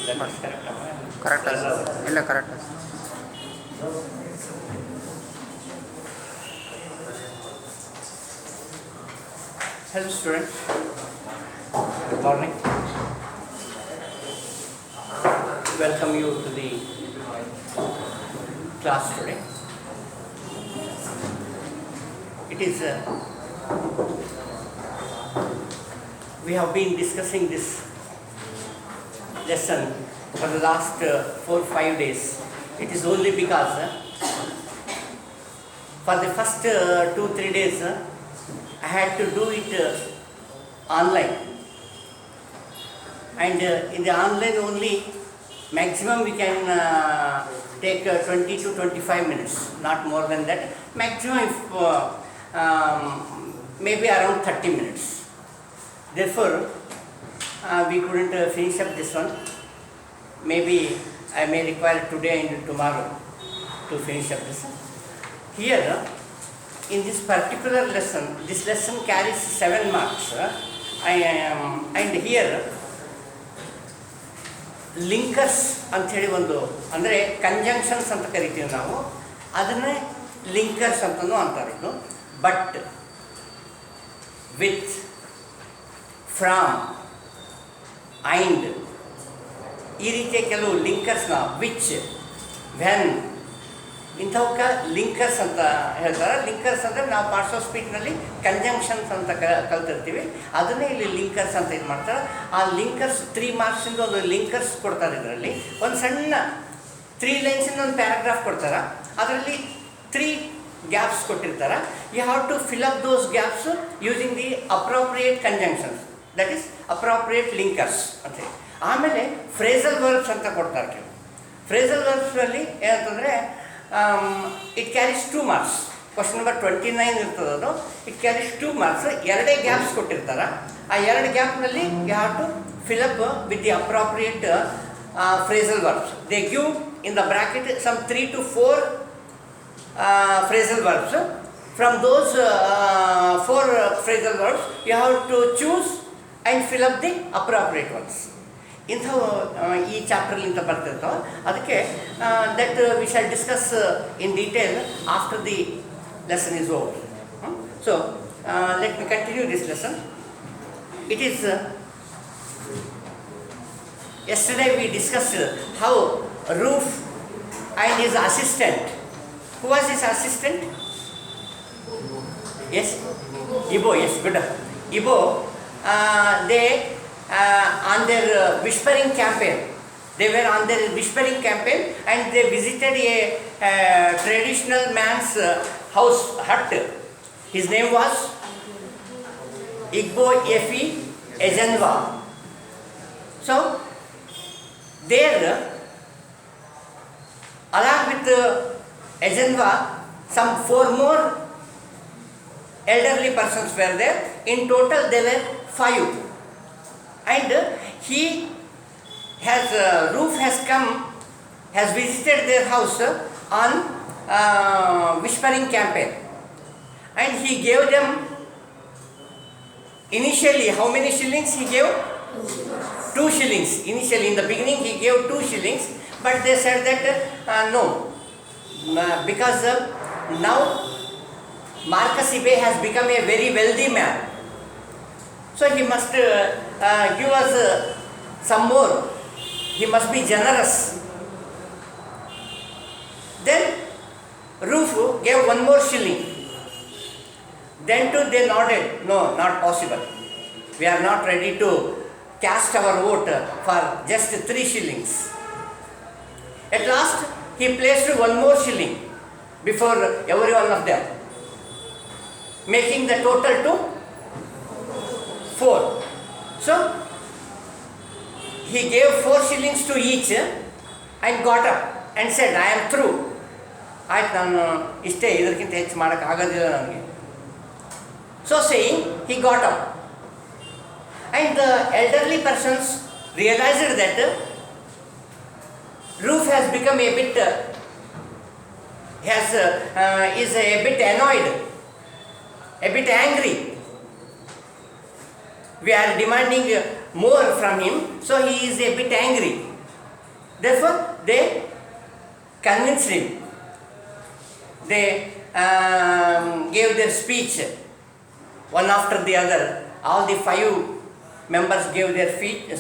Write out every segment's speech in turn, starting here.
ಕರೆಕ್ಟಾ ಸರ್? ಇಲ್ಲ ಕರೆಕ್ಟಾ sir? Hello students, good morning. Welcome you to the class today. It is we have been discussing this lesson for the last 4-5 days. It is only because for the first 2-3 days I had to do it online, and in the online only maximum we can take 20 to 25 minutes, not more than that. Maximum if, maybe around 30 minutes. Therefore we couldn't finish up this one. Maybe I may require today and tomorrow to finish up this one. Here in this particular lesson, this lesson carries 7 marks. And here linkers ಅಂಥೇಳಿ ಒಂದು ಅಂದರೆ conjunctions ಅಂತ ಕರಿತೀವಿ ನಾವು, ಅದನ್ನೇ linkers ಅಂತಲೂ ಅಂತಾರೆ. ಇದು ಬಟ್, ವಿತ್, ಫ್ರಾಮ್, ಐಂಡ್ ಈ ರೀತಿಯ ಕೆಲವು ಲಿಂಕರ್ಸ್ನ, ವಿಚ್, ವೆನ್ ಇಂಥವಕ್ಕೆ ಲಿಂಕರ್ಸ್ ಅಂತ ಹೇಳ್ತಾರೆ. ಲಿಂಕರ್ಸ್ ಅಂದರೆ ನಾವು ಪಾರ್ಟ್ಸ್ ಆಫ್ ಸ್ಪೀಚ್ನಲ್ಲಿ ಕಂಜಂಕ್ಷನ್ಸ್ ಅಂತ ಕಲ್ತಿರ್ತೀವಿ, ಅದನ್ನೇ ಇಲ್ಲಿ ಲಿಂಕರ್ಸ್ ಅಂತ ಇದು ಮಾಡ್ತಾರೆ. ಆ ಲಿಂಕರ್ಸ್ 3 ಮಾರ್ಕ್ಸಿಂದ ಒಂದು ಲಿಂಕರ್ಸ್ ಕೊಡ್ತಾರೆ. ಇದರಲ್ಲಿ ಒಂದು ಸಣ್ಣ 3 ಲೈನ್ಸಿಂದ ಒಂದು ಪ್ಯಾರಾಗ್ರಾಫ್ ಕೊಡ್ತಾರೆ. ಅದರಲ್ಲಿ 3 ಗ್ಯಾಪ್ಸ್ ಕೊಟ್ಟಿರ್ತಾರೆ. You have to fill up those gaps using the appropriate conjunctions, that is appropriate linkers ಅಂತೇಳಿ. ಆಮೇಲೆ ಫ್ರೇಸಲ್ ವರ್ಬ್ಸ್ ಅಂತ ಕೊಡ್ತಾರೆ. ಕೆಲವು ಫ್ರೇಸಲ್ ವರ್ಬ್ಸ್ನಲ್ಲಿ ಏನಂತಂದರೆ it carries 2 marks. Question number 29 ಇರ್ತದೆ ಅದು. It carries 2 marks. 2 ಗ್ಯಾಪ್ಸ್ ಕೊಟ್ಟಿರ್ತಾರೆ. ಆ 2 ಗ್ಯಾಪ್ನಲ್ಲಿ you have to fill up with the appropriate phrasal verbs. They give in the bracket some 3 to 4 phrasal verbs. From those 4 phrasal verbs you have to choose and fill up the appropriate ones. ಇಂಥವು ಈ ಚಾಪ್ಟರ್ಲಿಂದ ಬರ್ತಿರ್ತಾವೆ. ಅದಕ್ಕೆ that we shall discuss in detail after the lesson is over. So let me continue this lesson. It is yesterday we discussed how Roof and his assistant. Who was his assistant? Yes, Ibo. Yes, good. Ibo. They on their whispering campaign. They were on their whispering campaign, and they visited a traditional man's hut. His name was Igbo Efi Ezenwa. So there, along with Ezenwa, some 4 more elderly persons were there. In total there were 5. And he has, Roof has visited their house on whispering campaign. And he gave them initially, how many shillings he gave? 2 shillings. Initially in the beginning he gave 2 shillings. But they said that no. Because now Marcus Ibe has become a very wealthy man, so he must give us some more. He must be generous. Then Roof gave 1 more shilling. Then too they nodded, no, not possible. We are not ready to cast our vote for just 3 shillings. At last he placed 1 more shilling before every one of them, making the total to 4. So he gave 4 shillings to each and got up and said, I am through. ಆಯ್ತು, ನಾನು ಇಷ್ಟೇ, ಇದಕ್ಕಿಂತ ಹೆಚ್ಚು ಮಾಡೋಕ್ಕಾಗೋದಿಲ್ಲ ನನಗೆ. So saying, he got up. And the elderly persons realized that Roof has become a bit, is a bit annoyed, a bit angry. We are demanding more from him, so he is a bit angry. Therefore, they convinced him. They gave their speech, one after the other. All the 5 members gave their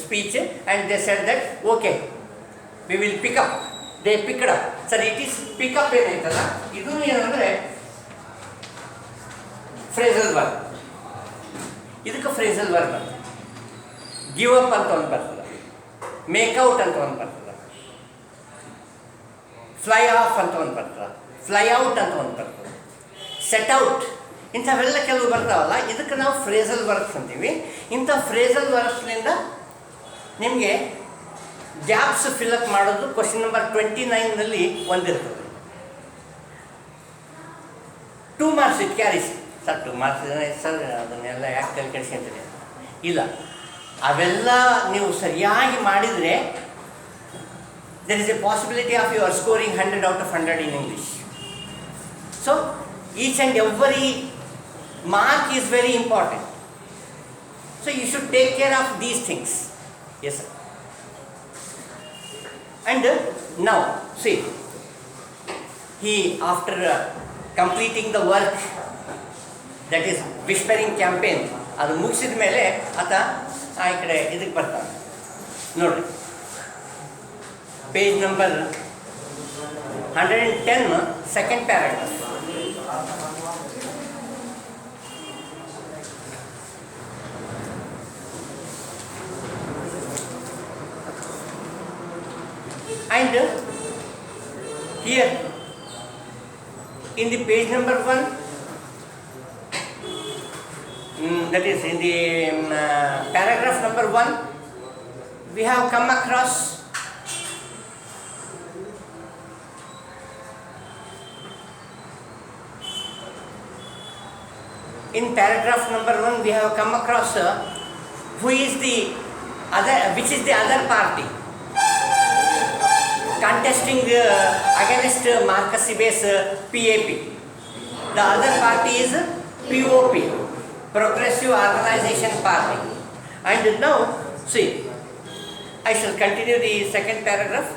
speech, and they said that, okay, we will pick up. They picked up. Sir, it is pick up ಏನಾಯ್ತಲ್ಲ, ಇದು ಏನಂದರೆ phrasal verb. ಇದಕ್ಕೆ phrasal verb ಅಂತ. Give up ಅಂತ ಒಂದು ಬರ್ತದೆ, make out ಅಂತ ಒಂದು ಬರ್ತದೆ, ಫ್ಲೈ ಆಫ್ ಅಂತ ಒಂದು ಬರ್ತದೆ, ಫ್ಲೈ ಔಟ್ ಅಂತ ಒಂದು ಬರ್ತದೆ, ಸೆಟ್ ಔಟ್, ಇಂಥವೆಲ್ಲ ಕೆಲವು ಬರ್ತಾವಲ್ಲ, ಇದಕ್ಕೆ ನಾವು ಫ್ರೇಸಲ್ ವರ್ಕ್ಸ್ ಅಂತೀವಿ. ಇಂಥ ಫ್ರೇಸಲ್ ವರ್ಕ್ಸ್ನಿಂದ ನಿಮಗೆ ಗ್ಯಾಪ್ಸ್ ಫಿಲಪ್ ಮಾಡೋದು ಕ್ವಶನ್ ನಂಬರ್ 29ನಲ್ಲಿ ಒಂದಿರ್ತದೆ. 2 marks it carries. Sir 2 marks sir ಅದನ್ನೆಲ್ಲ ಯಾಕೆ ತಲೆ ಕೆಡಿಸ್ಕೊಂತೀರಿ? ಇಲ್ಲ, ಅವೆಲ್ಲ ನೀವು ಸರಿಯಾಗಿ ಮಾಡಿದರೆ there is a possibility of you are scoring 100 out of 100 in English. So each and every mark is very important. So you should take care of these things. Yes, sir. And now see, he after completing the work, that is whispering campaign, ಅದು ಮುಗಿಸಿದ ಮೇಲೆ ಆತ ಈ ಕಡೆ ಇದಕ್ಕೆ ಬರ್ತಾನೆ ನೋಡ್ರಿ. Page number 110, second paragraph. And here in the page number 1, that is in the paragraph number 1, we have come across in paragraph number 1 we have come across who is the other, which is the other party contesting against Marcus Sebe's PAP. The other party is POP, Progressive Organization Party. And now, see, I shall continue the second paragraph.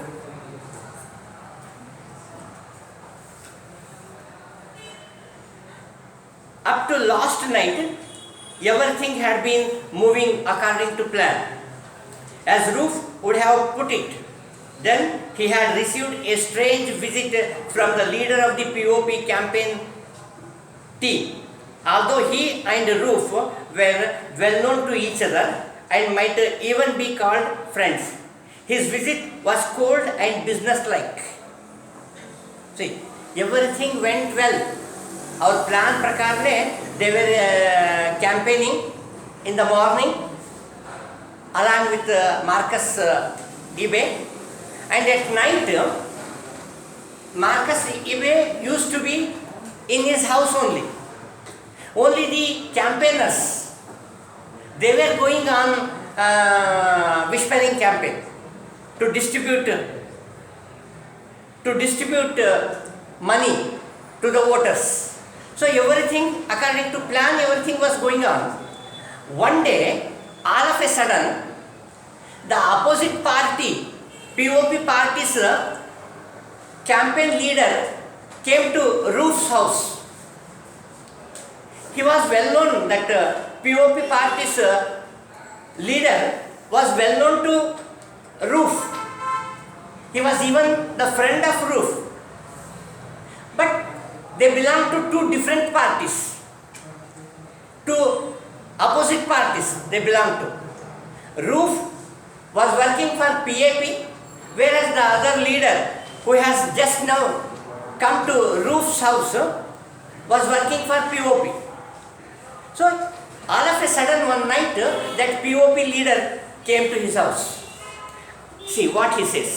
Up to last night, everything had been moving according to plan, as Roof would have put it. Then he had received a strange visit from the leader of the POP campaign team. Although he and Roof were well known to each other and might even be called friends, his visit was cold and businesslike. See, everything went well. Our plan prakarne, they were campaigning in the morning along with Marcus Ibe, and at night Marcus Ibe used to be in his house only. Only the campaigners, they were going on whispering campaign to distribute money to the voters. So everything according to plan, everything was going on. One day, all of a sudden, the opposite party, POP party's campaign leader came to Roof's house. He was well known, that POP party's leader was well known to Roof. He was even the friend of Roof. But they belong to 2 different parties. 2 opposite parties they belong to. Roof was working for PAP, whereas the other leader, who has just now come to Roof's house, was working for POP. So all of a sudden one night, that POP leader came to his house. See what he says.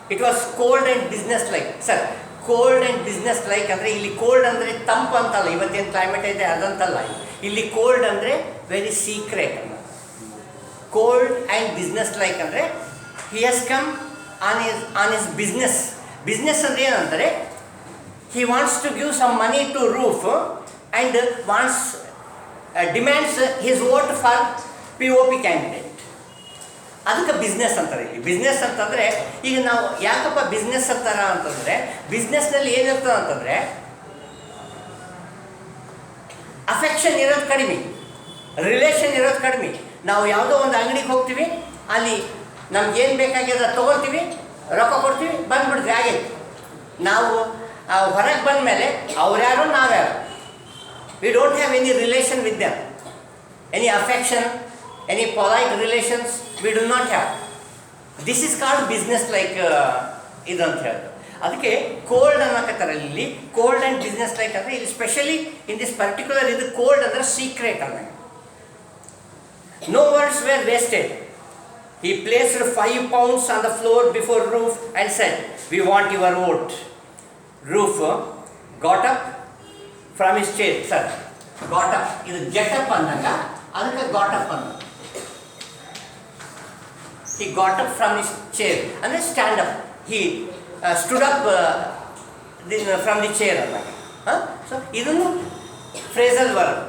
It was cold and businesslike. Sir, cold and businesslike ಅಂದರೆ ಇಲ್ಲಿ cold ಅಂದರೆ ತಂಪು ಅಂತಲ್ಲ, ಇವತ್ತೇನು climate ಇದೆ ಅದಂತಲ್ಲ. ಇಲ್ಲಿ cold ಅಂದರೆ very secret ಅನ್ನ. ಕೋಲ್ಡ್ ಆ್ಯಂಡ್ ಬಿಸ್ನೆಸ್-ಲೈಕ್ ಅಂದರೆ he has come on his business. Business ಅಂದರೆ ಏನಂದರೆ he wants to give some money to Roof and demands his vote for POP candidate. ಅದಕ್ಕೆ ಬಿಸ್ನೆಸ್ ಅಂತಾರೆ. ಇಲ್ಲಿ ಬಿಸ್ನೆಸ್ ಅಂತಂದರೆ ಈಗ ನಾವು ಯಾಕಪ್ಪ ಬಿಸ್ನೆಸ್ ಅಂತಾರ ಅಂತಂದರೆ ಬಿಸ್ನೆಸ್ನಲ್ಲಿ ಏನಿರ್ತದೆ ಅಂತಂದರೆ ಅಫೆಕ್ಷನ್ ಇರೋದು ಕಡಿಮೆ, ರಿಲೇಷನ್ ಇರೋದು ಕಡಿಮೆ. ನಾವು ಯಾವುದೋ ಒಂದು ಅಂಗಡಿಗೆ ಹೋಗ್ತೀವಿ, ಅಲ್ಲಿ ನಮ್ಗೆ ಏನು ಬೇಕಾಗಿದೆ ತೊಗೊಳ್ತೀವಿ, ರೊಕ್ಕ ಕೊಡ್ತೀವಿ, ಬಂದುಬಿಡ್ತೀವಿ. ಹಾಗೆ ನಾವು ಹೊರಗೆ ಬಂದ ಮೇಲೆ ಅವ್ರ್ಯಾರು ನಾವ್ಯಾರು. We don't have any relation with them, any affection, any polite relations we do not have. This is called business like ಇದು ಅಂತ ಹೇಳೋದು. ಅದಕ್ಕೆ ಕೋಲ್ಡ್ ಅನ್ನೋಕತ್ತಾರೆ ಇಲ್ಲಿ. ಕೋಲ್ಡ್ ಆ್ಯಂಡ್ ಬಿಸ್ನೆಸ್ ಲೈಕ್ ಅಂದರೆ ಇಲ್ಲಿ ಸ್ಪೆಷಲಿ ಇನ್ ದಿಸ್ ಪರ್ಟಿಕ್ಯುಲರ್ ಇದು ಕೋಲ್ಡ್ ಅಂದರೆ secret ಅನ್ನೋದು. No words were wasted. He placed 5 pounds on the floor before Ruth and said, "We want your vote." Ruth got up from his chair. Sir, got up. ಇದು get up ಅಂದಾಗ ಅದಕ್ಕೆ got up ಅಂದ. He got up from his chair ಅಂದರೆ stand up. He stood up from the chair ಅಂದಾಗ. So ಇದನ್ನು phrasal word,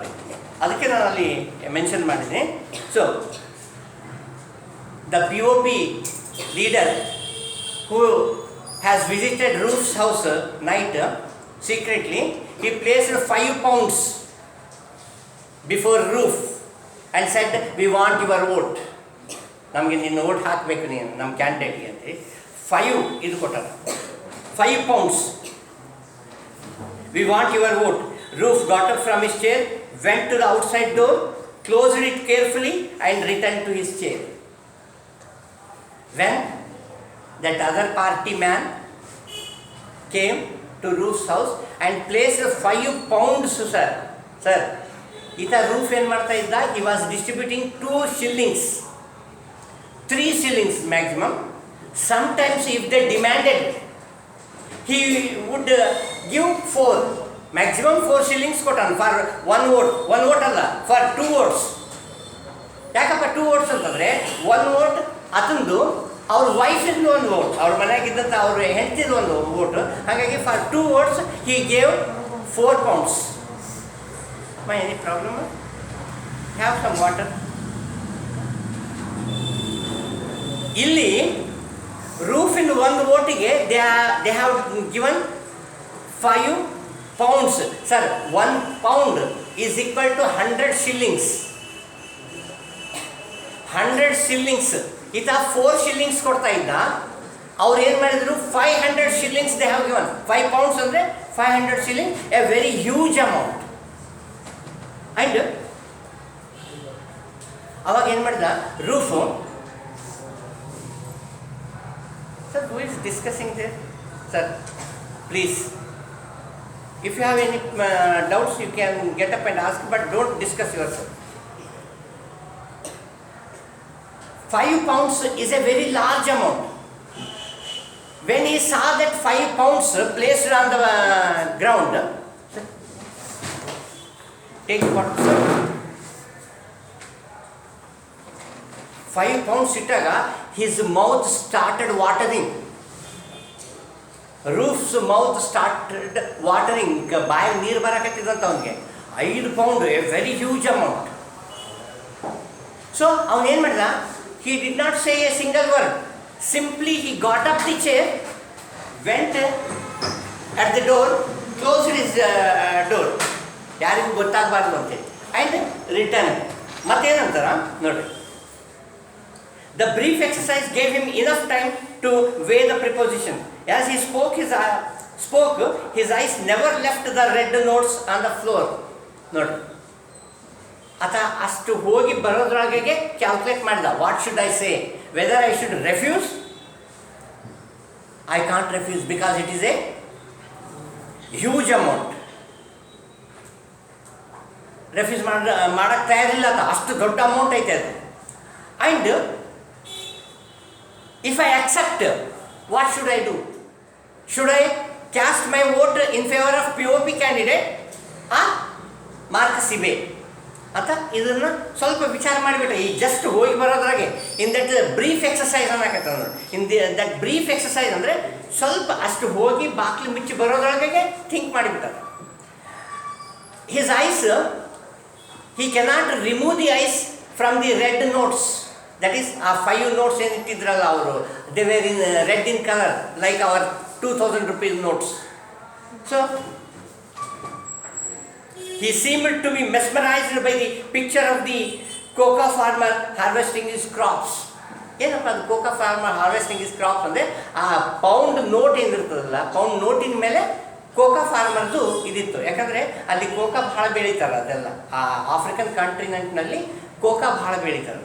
ಅದಕ್ಕೆ ನಾನು ಅಲ್ಲಿ ಮೆನ್ಷನ್ ಮಾಡಿದ್ದೀನಿ. So the POP leader who has visited Ruth's house night secretly, he placed 5 pounds before Ruth and said, "We want your vote." ನಮಗೆ ನಿನ್ನ vote ಹಾಕಬೇಕು ನೀನು ನಮ್ಮ ಕ್ಯಾಂಡಿಡೇಟ್ಗೆ ಅಂತ 5 ಇದು ಕೊಟ್ಟಾರ. 5 pounds. "We want your vote." Ruth got up from his chair, went to the outside door, closed it carefully and returned to his chair. When that other party man came to Ruth's house and placed 5 pounds, sir, ಈತ roof ಏನು ಮಾಡ್ತಾ ಇದ್ದ, he was distributing 2 shillings, 3 shillings maximum. Sometimes if they demanded, he would give 4, maximum 4 shillings ಕೊಟ್ಟಾನ for 1 vote. 1 vote ಅಲ್ಲ, for 2 votes. ಯಾಕಪ್ಪ 2 votes ಅಂತಂದರೆ 1 vote ಅದೊಂದು ಅವ್ರ ವೈಫಿಂದು ಒಂದು ವೋಟ್, ಅವ್ರ ಮನೆಯಾಗಿದ್ದಂಥ ಅವ್ರ ಹೆಂಡತಿದು ಒಂದು ವೋಟು. ಹಾಗಾಗಿ for 2 votes he gave 4 pounds. My any problem? Have some water. ಇಲ್ಲಿ ರೂಫಿನ ಒಂದು ವೋಟಿಗೆ they have given 5 pounds. Sir, 1 pound is equal to 100 shillings. 100 shillings. ಈತ 4 shillings ಕೊಡ್ತಾ ಇದ್ದ. ಅವ್ರು ಏನು ಮಾಡಿದ್ರು, 500 shillings they have given. 5 pounds ಅಂದರೆ 500 shillings, a very huge amount. And ಅವಾಗ ಏನು ಮಾಡಿದ Rufe, sir who is discussing there? Sir please, if you have any doubts you can get up and ask, but don't discuss yourself. 5 pounds is a very large amount. When he saw that 5 pounds placed on the ground, take what, sir? 5 pounds ಇಟ್ಟಾಗ his mouth started watering. Ruth's mouth started watering. ಬಾಯಿ ನೀರು ಬರಕತ್ತಿದಂತ ಅವನಿಗೆ. 5 pound, a very huge amount. So ಅವನೇನು ಮಾಡಿದ, he did not say a single word. Simply he got up the chair, went at the door, closed his door, ಯಾರಿಗೂ ಗೊತ್ತಾಗಬಾರ್ದು ಅಂತೇಳಿ, and return. ಮತ್ತೇನಂತಾರ ನೋಡಿ, the brief exercise gave him enough time to weigh the preposition. As he spoke, his eyes never left the red notes on the floor. ನೋಡಿ, ಆತ ಅಷ್ಟು ಹೋಗಿ ಬರೋದ್ರೊಳಗೆ calculate ಮಾಡಿದ. What should I say, whether I should refuse? I can't refuse because it is a huge amount. Refuse ಮಾಡೋಕ್ಕೆ ತಯಾರಿಲ್ಲ ಆತ, ಅಷ್ಟು ದೊಡ್ಡ ಅಮೌಂಟ್ ಐತೆ ಅದು. And if I accept, what should I do? Should I cast my vote in favour of POP candidate or mark ಸಿಬೆ ಅಂತ ಇದನ್ನು ಸ್ವಲ್ಪ ವಿಚಾರ ಮಾಡಿಬಿಟ್ರೆ, ಈ ಜಸ್ಟ್ ಹೋಗಿ ಬರೋದ್ರಾಗೆ ಇನ್ ದಟ್ ಬ್ರೀಫ್ ಎಕ್ಸಸೈಸ್ ಅನ್ನಕತ್ತ ನೋಡಿ. ಇನ್ ದಟ್ ಬ್ರೀಫ್ ಎಕ್ಸಸೈಸ್ ಅಂದರೆ ಸ್ವಲ್ಪ ಅಷ್ಟು ಹೋಗಿ ಬಾಕ್ಲಿ ಮುಚ್ಚಿ ಬರೋದ್ರೊಳಗೆ ಥಿಂಕ್ ಮಾಡಿಬಿಟ್ಟಾರೆ. His eyes, he cannot remove the eyes from the red notes. That is ಆ 5 ನೋಟ್ಸ್ ಏನಿಟ್ಟಿದ್ರಲ್ಲ ಅವರು, they were in red in colour like our 2000 rupees notes. So he seemed to be mesmerized by the picture of the coca farmer harvesting his crops. ಏನಪ್ಪ ಅದು Coca farmer harvesting is crops ಅಂದರೆ ಆ pound note ಏನಿರ್ತದಲ್ಲ, pound ನೋಟಿನ ಮೇಲೆ Coca ಫಾರ್ಮರ್ದು ಇದಿತ್ತು. ಯಾಕಂದರೆ ಅಲ್ಲಿ Coca ಭಾಳ ಬೆಳೀತಾರೆ, ಅದೆಲ್ಲ ಆ ಆಫ್ರಿಕನ್ ಕಾಂಟಿನೆಂಟ್ನಲ್ಲಿ ಕೋಕಾ ಭಾಳ ಬೆಳೀತಾರೆ.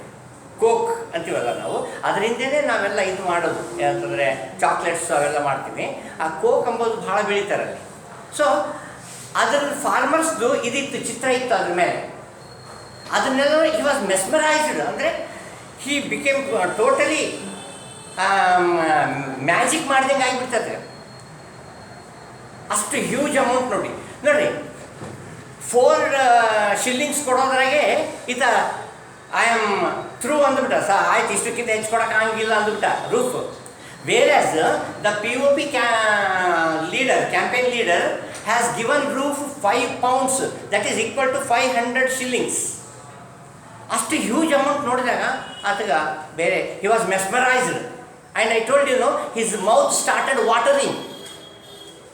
ಕೋಕ್ ಅಂತೀವಲ್ಲ ನಾವು, ಅದರಿಂದನೇ ನಾವೆಲ್ಲ ಇದು ಮಾಡೋದು ಏನಂತಂದರೆ ಚಾಕ್ಲೇಟ್ಸ್ ಅವೆಲ್ಲ ಮಾಡ್ತೀವಿ. ಆ ಕೋಕ್ ಅಂಬೋದು ಭಾಳ ಬೆಳೀತಾರೆ ಅಲ್ಲಿ. ಸೊ ಅದರ ಫಾರ್ಮರ್ಸ್ದು ಇದಿತ್ತು, ಚಿತ್ರ ಇತ್ತು ಅದ್ರ ಮೇಲೆ. ಅದನ್ನೆಲ್ಲ ಹಿ ವಾಸ್ ಮೆಸ್ಮರೈಸ್ಡ್, ಅಂದರೆ ಹಿ ಬಿಕೇಮ್ ಟೋಟಲಿ ಮ್ಯಾಜಿಕ್ ಮಾಡ್ದಂಗೆ ಆಗಿಬಿಡ್ತದೆ. ಅಷ್ಟು ಹ್ಯೂಜ್ ಅಮೌಂಟ್ ನೋಡ್ರಿ 4 shillings ಕೊಡೋದ್ರಾಗೆ ಈತ ಐ ಆಮ್ ಥ್ರೂ ಅಂದ್ಬಿಟ್ಟ. ಆಯ್ತು, ಇಷ್ಟಕ್ಕಿಂತ ಹೆಚ್ಚು ಕೊಡೋಕ್ಕಾಗಿಲ್ಲ ಅಂದ್ಬಿಟ್ಟ Roof. Whereas the POP campaign leader has given roof 5 pounds, that is equal to 500 shillings. ಅಷ್ಟು ಹ್ಯೂಜ್ ಅಮೌಂಟ್ ನೋಡಿದಾಗ ಆತಗ ಬೇರೆ he was mesmerised. And I told you know his mouth started watering.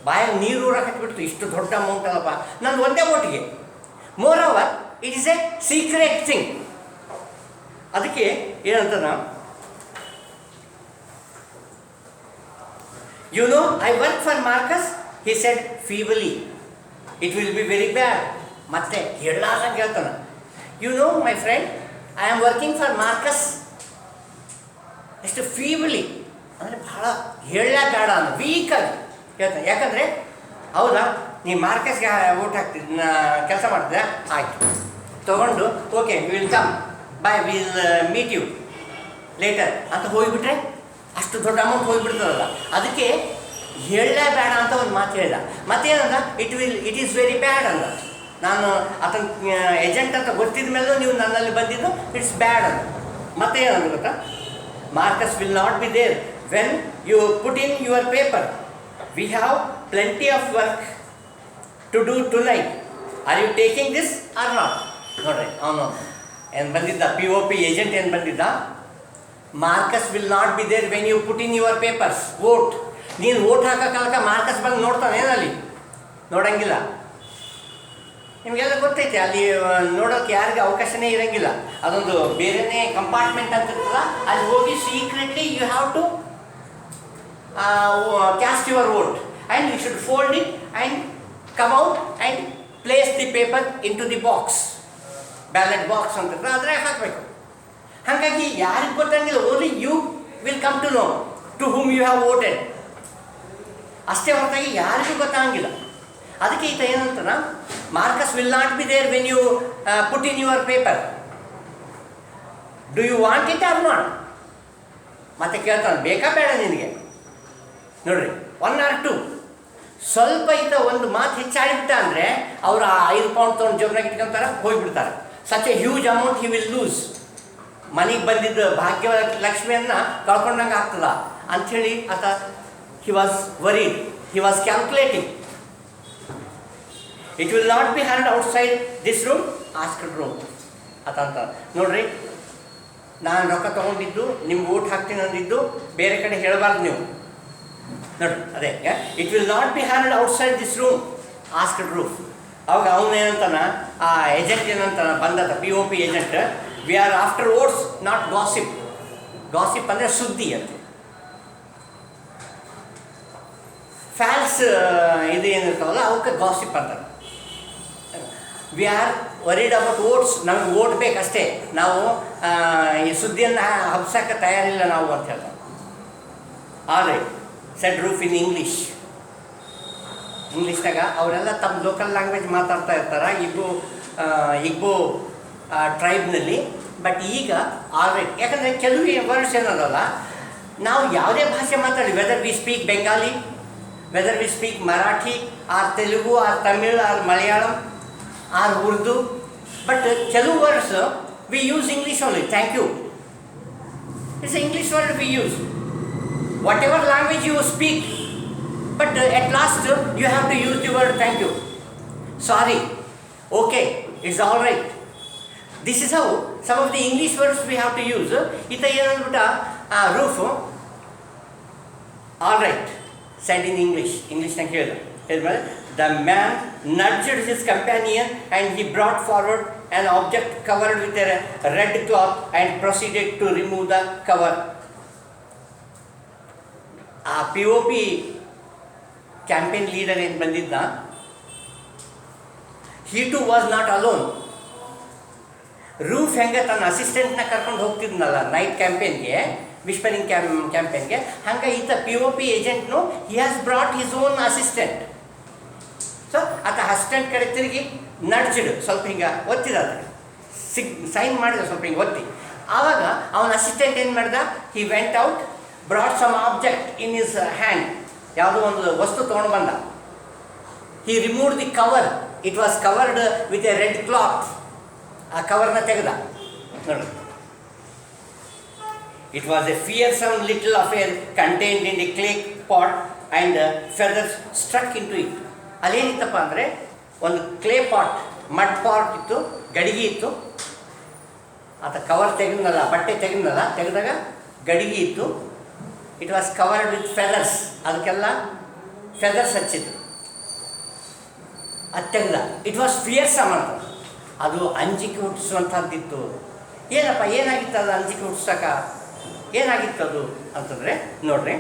ಬಾಯಲ್ಲಿ ನೀರು ಊರಕಟ್ಬಿಡ್ತು, ಇಷ್ಟು ದೊಡ್ಡ ಅಮೌಂಟ್ ಅಲ್ಲಪ್ಪ ನಂದು ಒಂದೇ ಓಟಿಗೆ. Moreover it is a secret thing. ಅದಕ್ಕೆ ಏನಂತ ನಾವು, you know I work for Marcus, he said feebly, it will be very bad. ಮತ್ತೆ ಹೇಳಲಾರ್ದಂಗೆ ಹೇಳ್ತಾನೆ, you know my friend I am working for Marcus. ಎಷ್ಟು ಫೀಬಲಿ ಅಂದರೆ ಭಾಳ ಹೇಳಬೇಡ ಅನ್ನೋ ವೀಕಾಗಿ ಹೇಳ್ತಾನೆ. ಯಾಕಂದರೆ ಹೌದಾ, ನೀ ಮಾರ್ಕಸ್ಗೆ ಓಟ್ ಹಾಕ್ತಿದ್ದ ಕೆಲಸ ಮಾಡಿದೆ, ಆಯಿತು ತೊಗೊಂಡು okay will come bye will meet you later ಅಂತ ಹೋಗಿಬಿಟ್ರೆ ಅಷ್ಟು ದೊಡ್ಡ ಅಮೌಂಟ್ ಹೋಗಿಬಿಡ್ತದಲ್ಲ. ಅದಕ್ಕೆ ಹೇಳಲೇಬೇಡ ಅಂತ ಒಂದು ಮಾತು ಹೇಳ್ದ. ಮತ್ತೇನಂದ, ಇಟ್ ಈಸ್ ವೆರಿ ಬ್ಯಾಡ್ ಅಂದ. ನಾನು ಆತನ ಏಜೆಂಟ್ ಅಂತ ಗೊತ್ತಿದ ಮೇಲೂ ನೀವು ನನ್ನಲ್ಲಿ ಬಂದಿದ್ದು ಇಟ್ಸ್ ಬ್ಯಾಡ್ ಅಂತ. ಮತ್ತೇನಂದ ಗೊತ್ತಾ, Marcus will not be there when you put in your paper. We have plenty of work to do tonight. Are you taking this or not? ನೋಡ್ರಿ, ಅವನು ಏನು ಬಂದಿದ್ದ, POP ಏಜೆಂಟ್ ಏನು ಬಂದಿದ್ದ, Marcus will not be there when you put in your papers. Vote, ನೀನು vote ಹಾಕೋಕಾಲಕ Marcus ಬಂದು ನೋಡ್ತಾನೆ ಏನಲ್ಲಿ? ನೋಡೋಂಗಿಲ್ಲ. ನಿಮಗೆಲ್ಲ ಗೊತ್ತೈತೆ, ಅಲ್ಲಿ ನೋಡೋಕೆ ಯಾರಿಗೆ ಅವಕಾಶನೇ ಇರೋಂಗಿಲ್ಲ. ಅದೊಂದು ಬೇರೆಯೇ ಕಂಪಾರ್ಟ್ಮೆಂಟ್ ಅಂತ ಇರ್ತದ, ಅಲ್ಲಿ ಹೋಗಿ secretly you have to cast your vote and you should fold it and come out and place the paper into the box. Ballot box ಅಂತ ಅದ್ರಾಗ ಹಾಕಬೇಕು. ಹಾಗಾಗಿ ಯಾರಿಗೆ ಗೊತ್ತಂಗಿಲ್ಲ, only you will come to know to whom you have voted. ಅಷ್ಟೇ ಹೊರತಾಗಿ ಯಾರಿಗೂ ಗೊತ್ತಾಗಂಗಿಲ್ಲ. ಅದಕ್ಕೆ ಈತ ಏನಂತಾನ, Marcus will not be there when you put in your paper. Do you want it or not? ಮತ್ತೆ ಕೇಳ್ತಾನೆ, ಬೇಕಾ ಬೇಡ ನಿನಗೆ? ನೋಡ್ರಿ, 1 or 2 ಸ್ವಲ್ಪ ಈತ ಒಂದು ಮಾತು ಹೆಚ್ಚಾಡಿಬಿಟ್ಟ ಅಂದರೆ ಅವರು ಆ 5 pound ತೊಗೊಂಡು ಜೋಬ್ನಾಗ ಇಟ್ಕೊಂತಾರೆ, ಹೋಗಿಬಿಡ್ತಾರೆ. Such a huge amount he will lose. ಮನೆಗೆ ಬಂದಿದ್ದ ಭಾಗ್ಯ ಲಕ್ಷ್ಮಿಯನ್ನು ಕಳ್ಕೊಂಡಂಗೆ ಆಗ್ತದ ಅಂಥೇಳಿ ಆತ he was worried, he was calculating. It will not be heard outside this room, asked room. ಅಂತ ನೋಡ್ರಿ, ನಾನು ರೊಕ್ಕ ತೊಗೊಂಡಿದ್ದು ನಿಮ್ಗೆ ವೋಟ್ ಹಾಕ್ತೀನಿ ಅಂದಿದ್ದು ಬೇರೆ ಕಡೆ ಹೇಳಬಾರ್ದು ನೀವು. ನೋಡ್ರಿ ಅದೇ, it will not B heard outside this room, asked roof. ಅವಾಗ ಅವನೇನಂತಾನ, ಆ ಏಜೆಂಟ್ ಏನಂತಾನ ಬಂದದ POP agent, we are after votes not gossip. Gossip ಅಂದರೆ ಸುದ್ದಿ ಅಂತ. ಫ್ಯಾಲ್ಸ್ ಇದು ಏನಿರ್ತಾವಲ್ಲ ಅವಕ್ಕೆ ಗಾಸಿಪ್ ಅಂತಾರೆ. We are worried about votes, ನಮಗೆ ವೋಟ್ ಬೇಕಷ್ಟೇ, ನಾವು ಈ ಸುದ್ದಿಯನ್ನು ಹಬ್ಸಕ್ಕೆ ತಯಾರಿಲ್ಲ ನಾವು ಅಂತ ಹೇಳ್ತಾರೆ. ಆದರೆ ಸೆಡ್ ರೂಫ್ ಇನ್ ಇಂಗ್ಲೀಷ್ನಾಗ ಅವರೆಲ್ಲ ತಮ್ಮ ಲೋಕಲ್ ಲ್ಯಾಂಗ್ವೇಜ್ ಮಾತಾಡ್ತಾ ಇರ್ತಾರೆ, ಇಗ್ಬೋ ಟ್ರೈಬ್ನಲ್ಲಿ. ಬಟ್ ಈಗ ಆಲ್ರೆಡಿ, ಯಾಕಂದರೆ ಕೆಲವು ವರ್ಡ್ಸ್ ಏನದಲ್ಲ, ನಾವು ಯಾವುದೇ ಭಾಷೆ ಮಾತಾಡಿ, whether we speak Bengali, whether we speak Marathi or Telugu or Tamil or Malayalam or Urdu, but Telugu words we use English only. Thank you, it's an English word we use. Whatever language you speak, but at last you have to use the word thank you, sorry, okay, it's all right. This is how some of the English words we have to use. ಈತ ಏನಂದ್ಬಿಟ್ಟ Roof all right said in ಇಂಗ್ಲೀಷ್ನಾಗ ಹೇಳಿದ್ಮೇಲೆ the man nudged his companion and he brought forward an object covered with a red cloth and proceeded to remove the cover. ಆ POP campaign leader ಏನು ಬಂದಿದ್ದ, he too was not alone. Roof ಹೆಂಗೆ ತನ್ನ ಅಸಿಸ್ಟೆಂಟ್ನ ಕರ್ಕೊಂಡು ಹೋಗ್ತಿದ್ನಲ್ಲ night ಕ್ಯಾಂಪೇನ್ಗೆ, whispering ಕ್ಯಾಂಪೇನ್ಗೆ, ಹಂಗೆ ಈತ POP ಏಜೆಂಟ್ನು he has brought his own assistant. So ಆತ ಅಸಿಸ್ಟೆಂಟ್ ಕಡೆ ತಿರುಗಿ ನಡ್ಜಿಡು ಸ್ವಲ್ಪ ಹಿಂಗೆ ಒತ್ತಿದ, ಸೈನ್ ಮಾಡಿದ ಸ್ವಲ್ಪ ಹಿಂಗೆ ಒತ್ತಿ. ಆವಾಗ ಅವನ ಅಸಿಸ್ಟೆಂಟ್ ಏನು ಮಾಡ್ದ, he went out, brought some object in his hand, ಯಾವುದೋ ಒಂದು ವಸ್ತು ತೊಗೊಂಡು ಬಂದ. He remove the cover, it was covered with a red cloth. ಆ ಕವರ್ನ ತೆಗೆದ ನೋಡಿ. It was a fearsome little affair contained in the clay pot and feathers stuck into it. ಅಲ್ಲೇನಿತ್ತಪ್ಪ ಅಂದರೆ ಒಂದು ಕ್ಲೇ ಪಾಟ್, ಮಡ್ ಪಾಟ್ ಇತ್ತು, ಗಡಿಗೆ ಇತ್ತು. ಆತ ಕವರ್ ತೆಗೆದ್ನಲ್ಲ, ಬಟ್ಟೆ ತೆಗೆದಾಗ ಗಡಿಗೆ ಇತ್ತು. It was covered with feathers, ಅದಕ್ಕೆಲ್ಲ ಫೆದರ್ಸ್ ಹಚ್ಚಿದ್ರು. ಅದು ತೆಗೆದ. ಇಟ್ ವಾಸ್ ಫಿಯರ್ಸಮ್ ಅಂತ, ಅದು ಅಂಜಿಕೆ ಹುಟ್ಟಿಸುವಂಥದ್ದಿತ್ತು. ಏನಪ್ಪ ಏನಾಗಿತ್ತು ಅದು ಅಂಜಿಕೆ ಹುಟ್ಟಿಸೋಕ, ಏನಾಗಿತ್ತು ಅದು ಅಂತಂದರೆ ನೋಡ್ರಿ,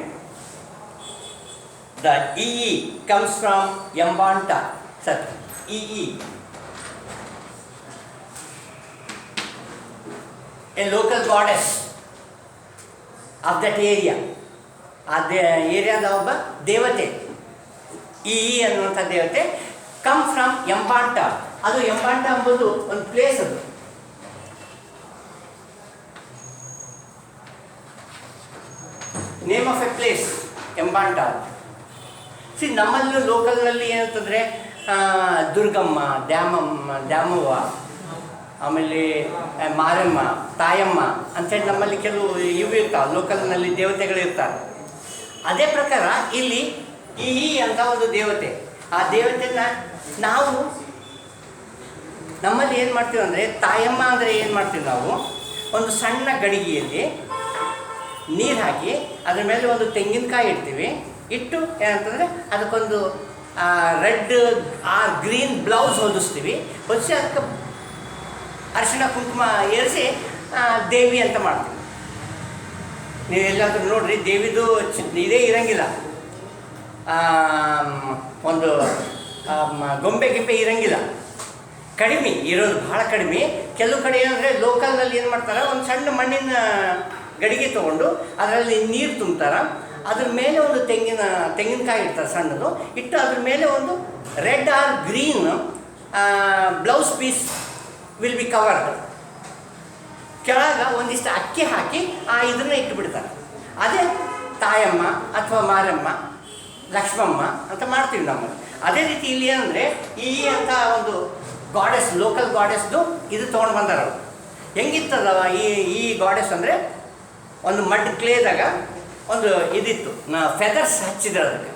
the iyi comes from Mbanta. Sir, iyi a local goddess of that area. ಆ ಏರಿಯಾದ ಒಬ್ಬ ದೇವತೆ, ಇ ಅನ್ನುವಂಥ ದೇವತೆ. Come from Mbanta. ಅದು ಎಂಬಾಂಟ ಎಂಬುದು ಒಂದು ಪ್ಲೇಸ್, ಅದು name of a place Mbanta. ನಮ್ಮಲ್ಲೂ ಲೋಕಲ್ನಲ್ಲಿ ಏನಂತಂದರೆ ದುರ್ಗಮ್ಮ, ದ್ಯಾಮವ್ವ, ಆಮೇಲೆ ಮಾರಮ್ಮ, ತಾಯಮ್ಮ ಅಂತೇಳಿ ನಮ್ಮಲ್ಲಿ ಕೆಲವು ಇವು ಇರ್ತಾವೆ, ಲೋಕಲ್ನಲ್ಲಿ ದೇವತೆಗಳು ಇರ್ತಾರೆ. ಅದೇ ಪ್ರಕಾರ ಇಲ್ಲಿ ಈ ಅಂತ ಒಂದು ದೇವತೆ, ಆ ದೇವತೆನ ನಾವು ನಮ್ಮಲ್ಲಿ ಏನು ಮಾಡ್ತೀವಿ ಅಂದರೆ, ತಾಯಮ್ಮ ಅಂದರೆ ಏನು ಮಾಡ್ತೀವಿ ನಾವು, ಒಂದು ಸಣ್ಣ ಗಡಿಗೆಯಲ್ಲಿ ನೀರು ಹಾಕಿ ಅದ್ರ ಮೇಲೆ ಒಂದು ತೆಂಗಿನಕಾಯಿ ಇಡ್ತೀವಿ. ಇಟ್ಟು ಏನಂತಂದರೆ ಅದಕ್ಕೊಂದು ರೆಡ್ ಗ್ರೀನ್ ಬ್ಲೌಸ್ ಹೊದಿಸ್ತೀವಿ. ಹೊದಿಸಿ ಅದಕ್ಕೆ ಅರಿಶಿಣ ಕುಂಕುಮ ಏರಿಸಿ ದೇವಿ ಅಂತ ಮಾಡ್ತೀವಿ. ನೀವು ಎಲ್ಲಾದರೂ ನೋಡ್ರಿ, ದೇವಿದು ಇದೇ ಇರಂಗಿಲ್ಲ, ಒಂದು ಗೊಂಬೆ ಇರಂಗಿಲ್ಲ, ಕಡಿಮೆ ಇರೋದು, ಭಾಳ ಕಡಿಮೆ. ಕೆಲವು ಕಡೆ ಏನಂದರೆ ಲೋಕಲ್ನಲ್ಲಿ ಏನು ಮಾಡ್ತಾರೆ, ಒಂದು ಸಣ್ಣ ಮಣ್ಣಿನ ಗಡಿಗೆ ತೊಗೊಂಡು ಅದರಲ್ಲಿ ನೀರು ತುಂಬ್ತಾರೆ, ಅದ್ರ ಮೇಲೆ ಒಂದು ತೆಂಗಿನಕಾಯಿ ಇಡ್ತಾರೆ ಸಣ್ಣದು, ಇಟ್ಟು ಅದ್ರ ಮೇಲೆ ಒಂದು red or green blouse piece will be covered. ಕೆಳಗೆ ಒಂದಿಷ್ಟು ಅಕ್ಕಿ ಹಾಕಿ ಇದನ್ನ ಇಟ್ಟುಬಿಡ್ತಾರೆ. ಅದೇ ತಾಯಮ್ಮ ಅಥವಾ ಮಾರಮ್ಮ, ಲಕ್ಷ್ಮಮ್ಮ ಅಂತ ಮಾಡ್ತೀವಿ ನಮ್ಮಲ್ಲಿ. ಅದೇ ರೀತಿ ಇಲ್ಲಿ ಏನಂದರೆ ಈ ಅಂತ ಒಂದು ಗಾಡೆಸ್, ಲೋಕಲ್ ಗಾಡೆಸ್ದು ಇದು ತೊಗೊಂಡು ಬಂದಾರ. ಹೆಂಗಿತ್ತದವ ಈ ಗಾಡೆಸ್ ಅಂದರೆ, ಒಂದು ಮಡ್ ಕ್ಲೇದಾಗ ಒಂದು ಇದಿತ್ತು, ಫೆದರ್ಸ್ ಹಚ್ಚಿದ್ರು ಅದಕ್ಕೆ,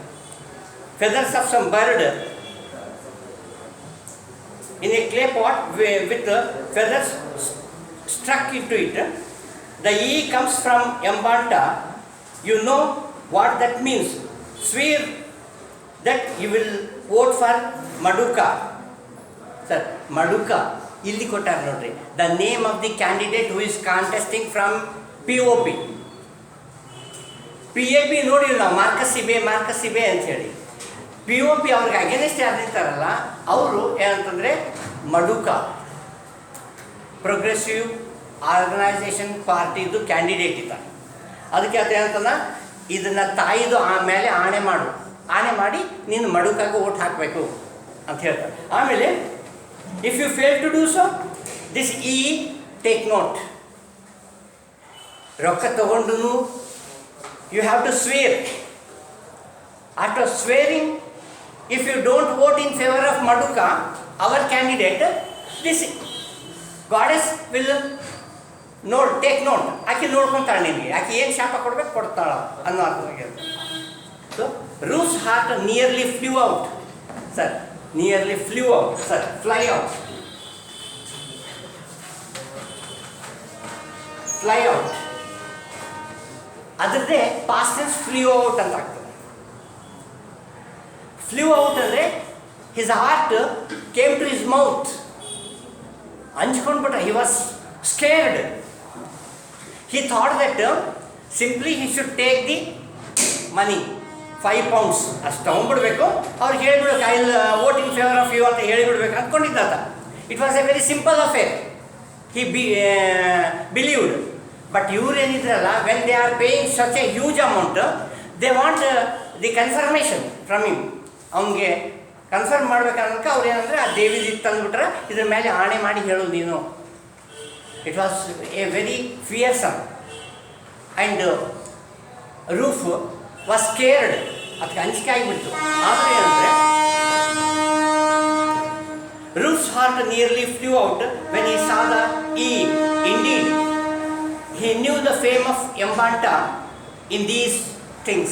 feathers of some bird in a clay pot with feathers struck into it. The E comes from Embanta. You know what that means. Swear that you will vote for Maduka. Sir, Maduka ಇಲ್ಲಿ ಕೊಟ್ಟಾರ ನೋಡ್ರಿ, the name of the candidate who is contesting from POP. PAP ನೋಡಿ ನಾವು Marcus ಇಬೆ ಅಂಥೇಳಿ. POP ಅವ್ರಿಗೆ against ಯಾರು ನಿಂತಾರಲ್ಲ ಅವರು ಏನಂತಂದರೆ ಮಡುಕ, ಪ್ರೋಗ್ರೆಸಿವ್ ಆರ್ಗನೈಸೇಷನ್ ಪಾರ್ಟಿದು ಕ್ಯಾಂಡಿಡೇಟ್ ಇದ್ದಾರೆ. ಅದಕ್ಕೆ ಅದು ಏನಂತಂದ, ಇದನ್ನು ತಾಯಿದು ಮೇಲೆ ಆಣೆ ಮಾಡಿ ನೀನು ಮಡುಕಾಗ ಓಟ್ ಹಾಕಬೇಕು ಅಂತ ಹೇಳ್ತಾರೆ. ಆಮೇಲೆ if you fail to do so, this take note. ರೊಕ್ಕ ತಗೊಂಡು you have to swear. After swearing, if you don't vote in favour of Maduka, our candidate, this goddess will take note. ಆಕೆ ನೋಡ್ಕೊತಾಳೆ ನಿಮಗೆ, ಆಕೆ ಏನು ಶಾಪ ಕೊಡ್ಬೇಕು ಕೊಡ್ತಾಳ ಅನ್ನೋ ಅರ್ಥವಾಗಿ. So Roof's heart nearly flew out. Sir, nearly flew out, sir, fly out. Fly out, ಅದರದ್ದೇ ಪಾಸ್ಟ್ ಟೆನ್ಸ್ ಫ್ಲೂ ಔಟ್ ಅಂತ ಆಗ್ತದೆ. ಫ್ಲೂ ಔಟ್ ಅಂದರೆ his heart came to his mouth, ಅಂಜ್ಕೊಂಡ್ಬಿಟ್ಟ. He was scared. He thought that simply he should take the money, 5 pounds ಅಷ್ಟು ತೊಗೊಂಡ್ಬಿಡ್ಬೇಕು, ಅವ್ರಿಗೆ ಹೇಳಿಬಿಡ್ಬೇಕು I will vote in favour of you ಅಂತ ಹೇಳಿಬಿಡ್ಬೇಕು ಅಂದ್ಕೊಂಡಿದ್ದಾತ. It was a very simple affair. He believed. But ಇವ್ರು ಏನಿದ್ರಲ್ಲ, when they are paying such a huge amount, they want the confirmation from him. ಅವನಿಗೆ ಕನ್ಫರ್ಮ್ ಮಾಡ್ಬೇಕನ್ನೋದಕ್ಕೆ ಅವ್ರು ಏನಂದರೆ ಆ ದೇವಿದು ತಂದುಬಿಟ್ರೆ ಇದ್ರ ಮೇಲೆ ಆಣೆ ಮಾಡಿ ಹೇಳೋದು ನೀನು. It was a very fearsome. And Roof was scared, ಅದಕ್ಕೆ ಅಂಜಿಕೆ ಆಗಿಬಿಡ್ತು. ಆದರೆ ಏನಂದರೆ Roof's heart nearly flew out when he saw the iyi indeed he knew the fame of Embanta in these things.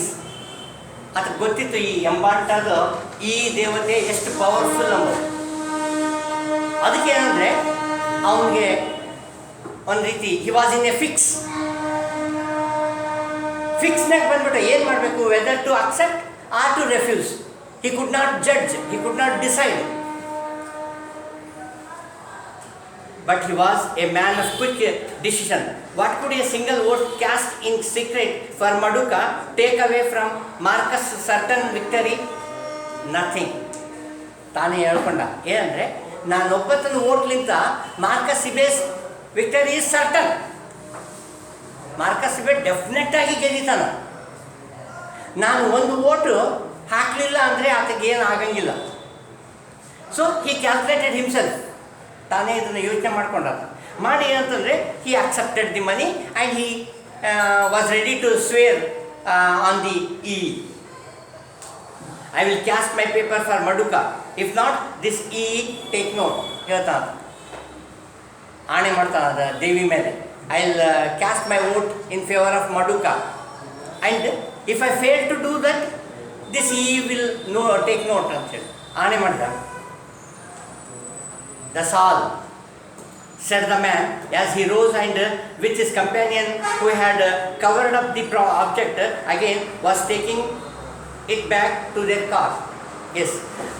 ಅದಕ್ಕೆ ಗೊತ್ತಿತ್ತು ಈ ಎಂಬಾಂಟದ ಈ ದೇವತೆ ಎಷ್ಟು ಪವರ್ಫುಲ್ ಅನ್ನೋದು. ಅದಕ್ಕೆ ಏನಂದರೆ ಅವನಿಗೆ ಒಂದು ರೀತಿ ಹಿ ವಾಸ್ ಇನ್ ಎ ಫಿಕ್ಸ್ನಾಗ ಬಂದ್ಬಿಟ್ಟು ಏನು ಮಾಡಬೇಕು, whether to accept or to refuse. He could not judge, he could not decide. But he was a man of quick decision. What could a single vote cast in secret for Maduka take away from Marcus' certain victory? Nothing. ತಾನೇ ಹೇಳ್ಕೊಂಡ ಏನಂದರೆ, ನಾನು ಒಬ್ಬತ್ತನ್ನು ಓಟ್ಲಿಂತ Marcus Ibe's victory is certain. Marcus Ibe ಡೆಫಿನೆಟ್ಟಾಗಿ ಗೆದ್ದಿತಾನ. ನಾನು ಒಂದು ಓಟು ಹಾಕಲಿಲ್ಲ ಅಂದರೆ ಆತಗೆ ಏನು ಆಗಂಗಿಲ್ಲ. So he calculated himself. ತಾನೇ ಇದನ್ನು ಯೋಚನೆ ಮಾಡಿ ಏನಂತಂದರೆ he accepted the money and he was ready to swear on the iyi. I will cast my paper for Maduka, if not this iyi take note ಹೇಳ್ತಾನ. ಆಣೆ ಮಾಡ್ತಾನ ಅದ ದೇವಿ ಮೇಲೆ. I will cast my vote in favour of Maduka and if I fail to do that this iyi will take note ಅಂತ ಹೇಳಿ ಆಣೆ ಮಾಡಿದ. That's all, said the man as he rose and with his companion who had covered up the object again was taking it back to their car. Yes,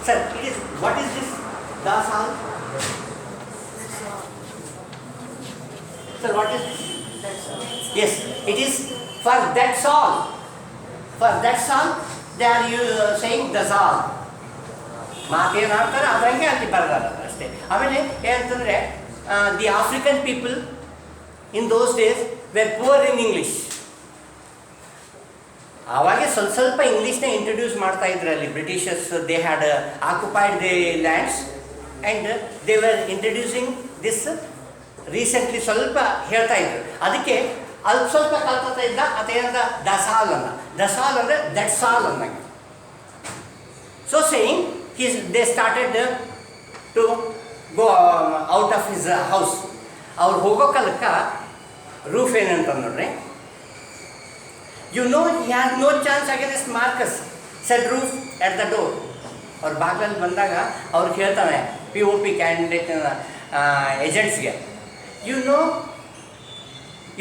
sir, it is, what is this? That's all? Sir, what is this? That's all. Yes, it is for that's all. For that's all, they are saying that's all. ಮಾತೇನು ಆಗ್ತಾರೆ ಅದಂಗೆ ಅಲ್ಲಿ ಬರಲ್ಲ ಅಷ್ಟೇ. ಆಮೇಲೆ ಏನಂತಂದರೆ the African people in those days were poor in English. ಆವಾಗೆ ಸ್ವಲ್ಪ ಇಂಗ್ಲೀಷ್ನ ಇಂಟ್ರೊಡ್ಯೂಸ್ ಮಾಡ್ತಾ ಇದ್ರು ಅಲ್ಲಿ Britishers. They had occupied the lands and they were introducing this recently ಸ್ವಲ್ಪ ಹೇಳ್ತಾ ಇದ್ರು. ಅದಕ್ಕೆ ಸ್ವಲ್ಪ ಕಲ್ತಾ ಇದ್ದ ಅದೇನಂದ ದಸಾಲ್ ಅನ್ನ. ದಸಾಲ್ ಅಂದರೆ ದಟ್ಸ್ ಆಲ್ ಅನ್ನಂಗೆ. So saying they started to go out of his house. ಅವ್ರು ಹೋಗೋ ಕಾಲಕ್ಕೆ ರೂಫ್ ಏನಂತ ನೋಡ್ರಿ, you know he has no chance against Marcus, said Roof at the door. ಅವ್ರ ಬಾಗಿಲಲ್ಲಿ ಬಂದಾಗ ಅವ್ರಿಗೆ ಹೇಳ್ತಾನೆ POP ಕ್ಯಾಂಡಿಡೇಟ್ ಏಜೆಂಟ್ಸ್ಗೆ, you know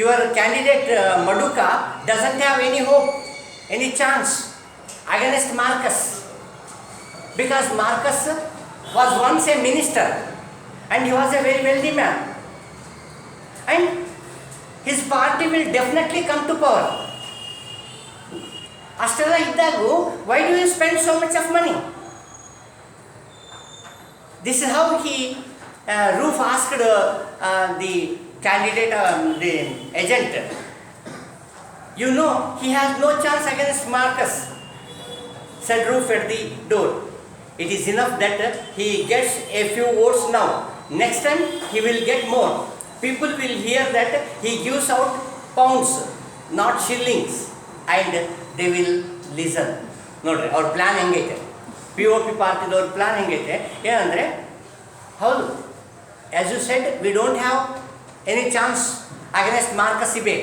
your candidate Maduka doesn't have any hope, any chance against Marcus. Because Marcus was once a minister and he was a very wealthy man and his party will definitely come to power. ಅಷ್ಟೆಲ್ಲ ಇದ್ದಾಗೂ why do you spend so much of money? This is how he Roof asked the candidate, the agent, you know he has no chance against Marcus, said Roof at the door. It is enough that he gets a few votes now. Next time he will get more. People will hear that he gives out pounds, not shillings, and they will listen. ನೋಡ್ರಿ ಅವ್ರ plan ಹೆಂಗೈತೆ, POP ಪಾರ್ಟಿದವ್ರ plan ಹೆಂಗೈತೆ ಏನಂದರೆ, ಹೌದು as you said we don't have any chance against Marcus Ibe.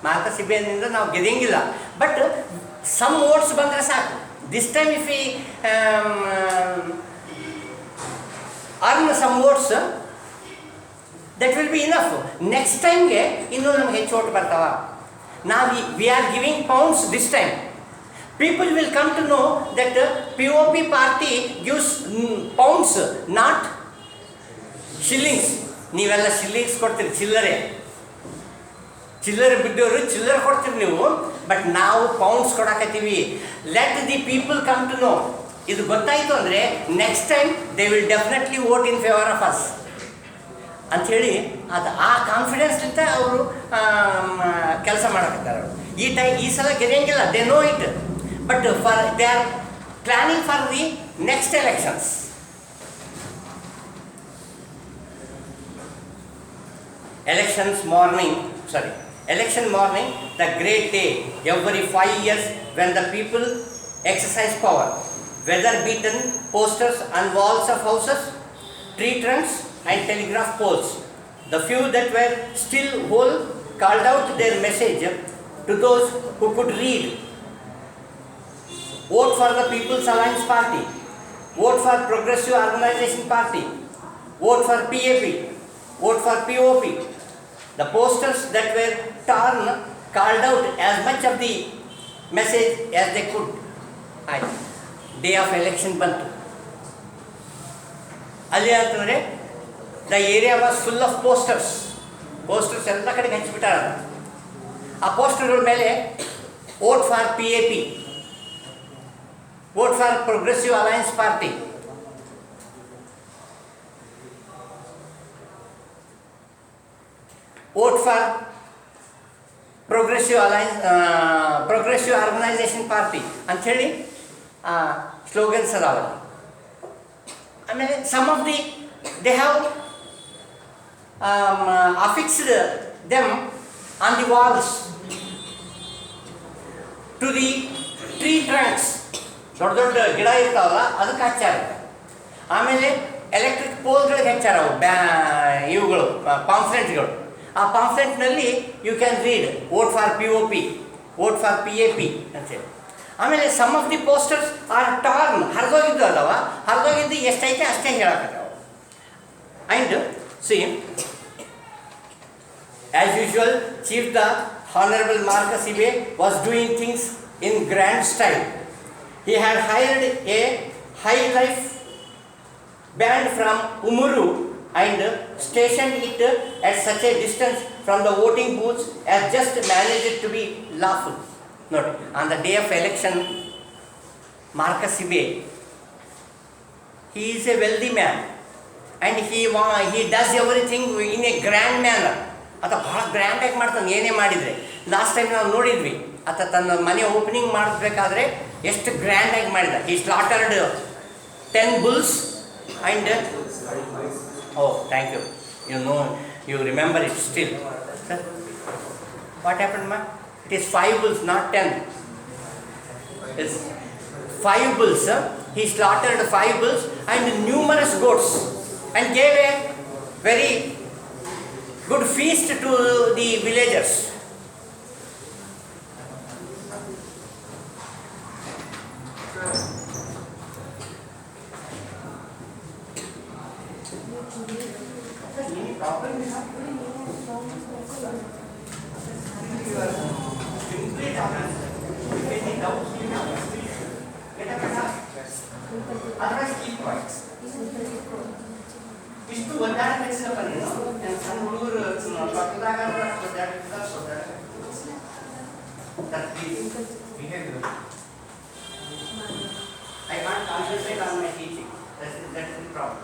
Marcus ಸಿಬೆನಿಂದ ನಾವು ಗೆದ್ದಂಗಿಲ್ಲ, but some votes ಬಂದರೆ ಸಾಕು. This time if we earn some votes, that will be enough. Next ಟೈಮ್ಗೆ ಇನ್ನೂ ನಮಗೆ ಹೆಚ್ಚು ಓಟ್ ಬರ್ತಾವ. ನಾವು we are giving pounds this time. People will come to know that the POP party gives pounds, not shillings. ನೀವೆಲ್ಲ ಶಿಲ್ಲಿಂಗ್ಸ್ ಕೊಡ್ತೀರಿ, ಚಿಲ್ಲರೆ ಬಿದ್ದವರು ಚಿಲ್ಲರೆ ಕೊಡ್ತೀರಿ ನೀವು, ಬಟ್ ನಾವು ಪೌಂಡ್ಸ್ ಕೊಡಕತ್ತೀವಿ. Let the people come to know. ಇದು ಗೊತ್ತಾಯಿತು ಅಂದರೆ next time they will definitely vote in favour of us ಅಂಥೇಳಿ ಅದು ಆ ಕಾನ್ಫಿಡೆನ್ಸ್ಲಿಂದ ಅವರು ಕೆಲಸ ಮಾಡಕತ್ತಾರೆ. ಈ ಸಲ ಗೆರೆಯಂಗಿಲ್ಲ, they know it, but for they are planning for the next elections. Election morning, the great day, every 5 years when the people exercise power. Weather beaten posters on walls of houses, tree trunks and telegraph poles. The few that were still whole called out their message to those who could read. Vote for the People's Alliance Party. Vote for Progressive Organization Party. Vote for PAP. Vote for POP. The posters that were torn called out as much of the message as they could. Day of election ಬಂತು. ಅಲ್ಲಿ ಅಂತಂದರೆ the area was full of posters ಎಲ್ಲ ಕಡೆಗೆ ಹಂಚಿಬಿಟ್ಟಾರ. ಆ ಪೋಸ್ಟರ್ಗಳ ಮೇಲೆ vote for PAP, vote for progressive alliance party, vote for progressive organisation party ಅಂಥೇಳಿ ಸ್ಲೋಗನ್ಸ್ ಅದಾವಲ್ಲ. ಆಮೇಲೆ some of the they have affixed them on the walls to the tree trunks. ದೊಡ್ಡ ದೊಡ್ಡ ಗಿಡ ಇರ್ತಾವಲ್ಲ ಅದಕ್ಕೆ ಹಚ್ಚಾರ. ಆಮೇಲೆ ಎಲೆಕ್ಟ್ರಿಕ್ ಪೋಲ್ಗಳಿಗೆ ಹಚ್ಚಾರ ಅವು ಇವುಗಳು ಪಾಂಫ್ಲೆಟ್ಗಳು. ಆ ಪಾಂಫ್ಲೆಟ್ನಲ್ಲಿ you can read vote for POP, vote for PAP ಅಂತೇಳಿ. ಆಮೇಲೆ some of the posters are torn, ಹರಿದೋಗಿದ್ದು ಅದಾವ, ಹರಿದೋಗಿದ್ದು ಎಷ್ಟೈತೆ ಅಷ್ಟೇ ಹೇಳಕತ್ತಾವ. And see as usual chief the Honorable Marcus Ibe was doing things in grand style. He had hired a high life band from Umuru and stationed it at such a distance from the voting booths as just managed it to be lawful. Note, on the day of election, Marcus Ibe, he is a wealthy man and he does everything in a grand manner. ಆತ ಭಾಳ ಗ್ರ್ಯಾಂಡಾಗಿ ಮಾಡ್ತಾನೆ ಏನೇ ಮಾಡಿದರೆ. Last time ನಾವು ನೋಡಿದ್ವಿ ಆತ ತನ್ನ ಮನೆ ಓಪನಿಂಗ್ ಮಾಡಬೇಕಾದ್ರೆ ಎಷ್ಟು ಗ್ರ್ಯಾಂಡಾಗಿ ಮಾಡಿದ. ಈ ಸ್ಲಾಟರ್ಡ್ 10 bulls and oh thank you, you remember it still. Sir, what happened ma? It is 5 bulls, not 10. It's 5 bulls. He slaughtered 5 bulls and numerous goats and gave a very good feast to the villagers. ಇಷ್ಟು ಒದ್ದಾಡ ಕೆಲಸ ಬನ್ನಿ ಸಣ್ಣ ಹುಡುಗರು ಪಕ್ಕದಾಗ I can't concentrate on my teaching. That's the problem.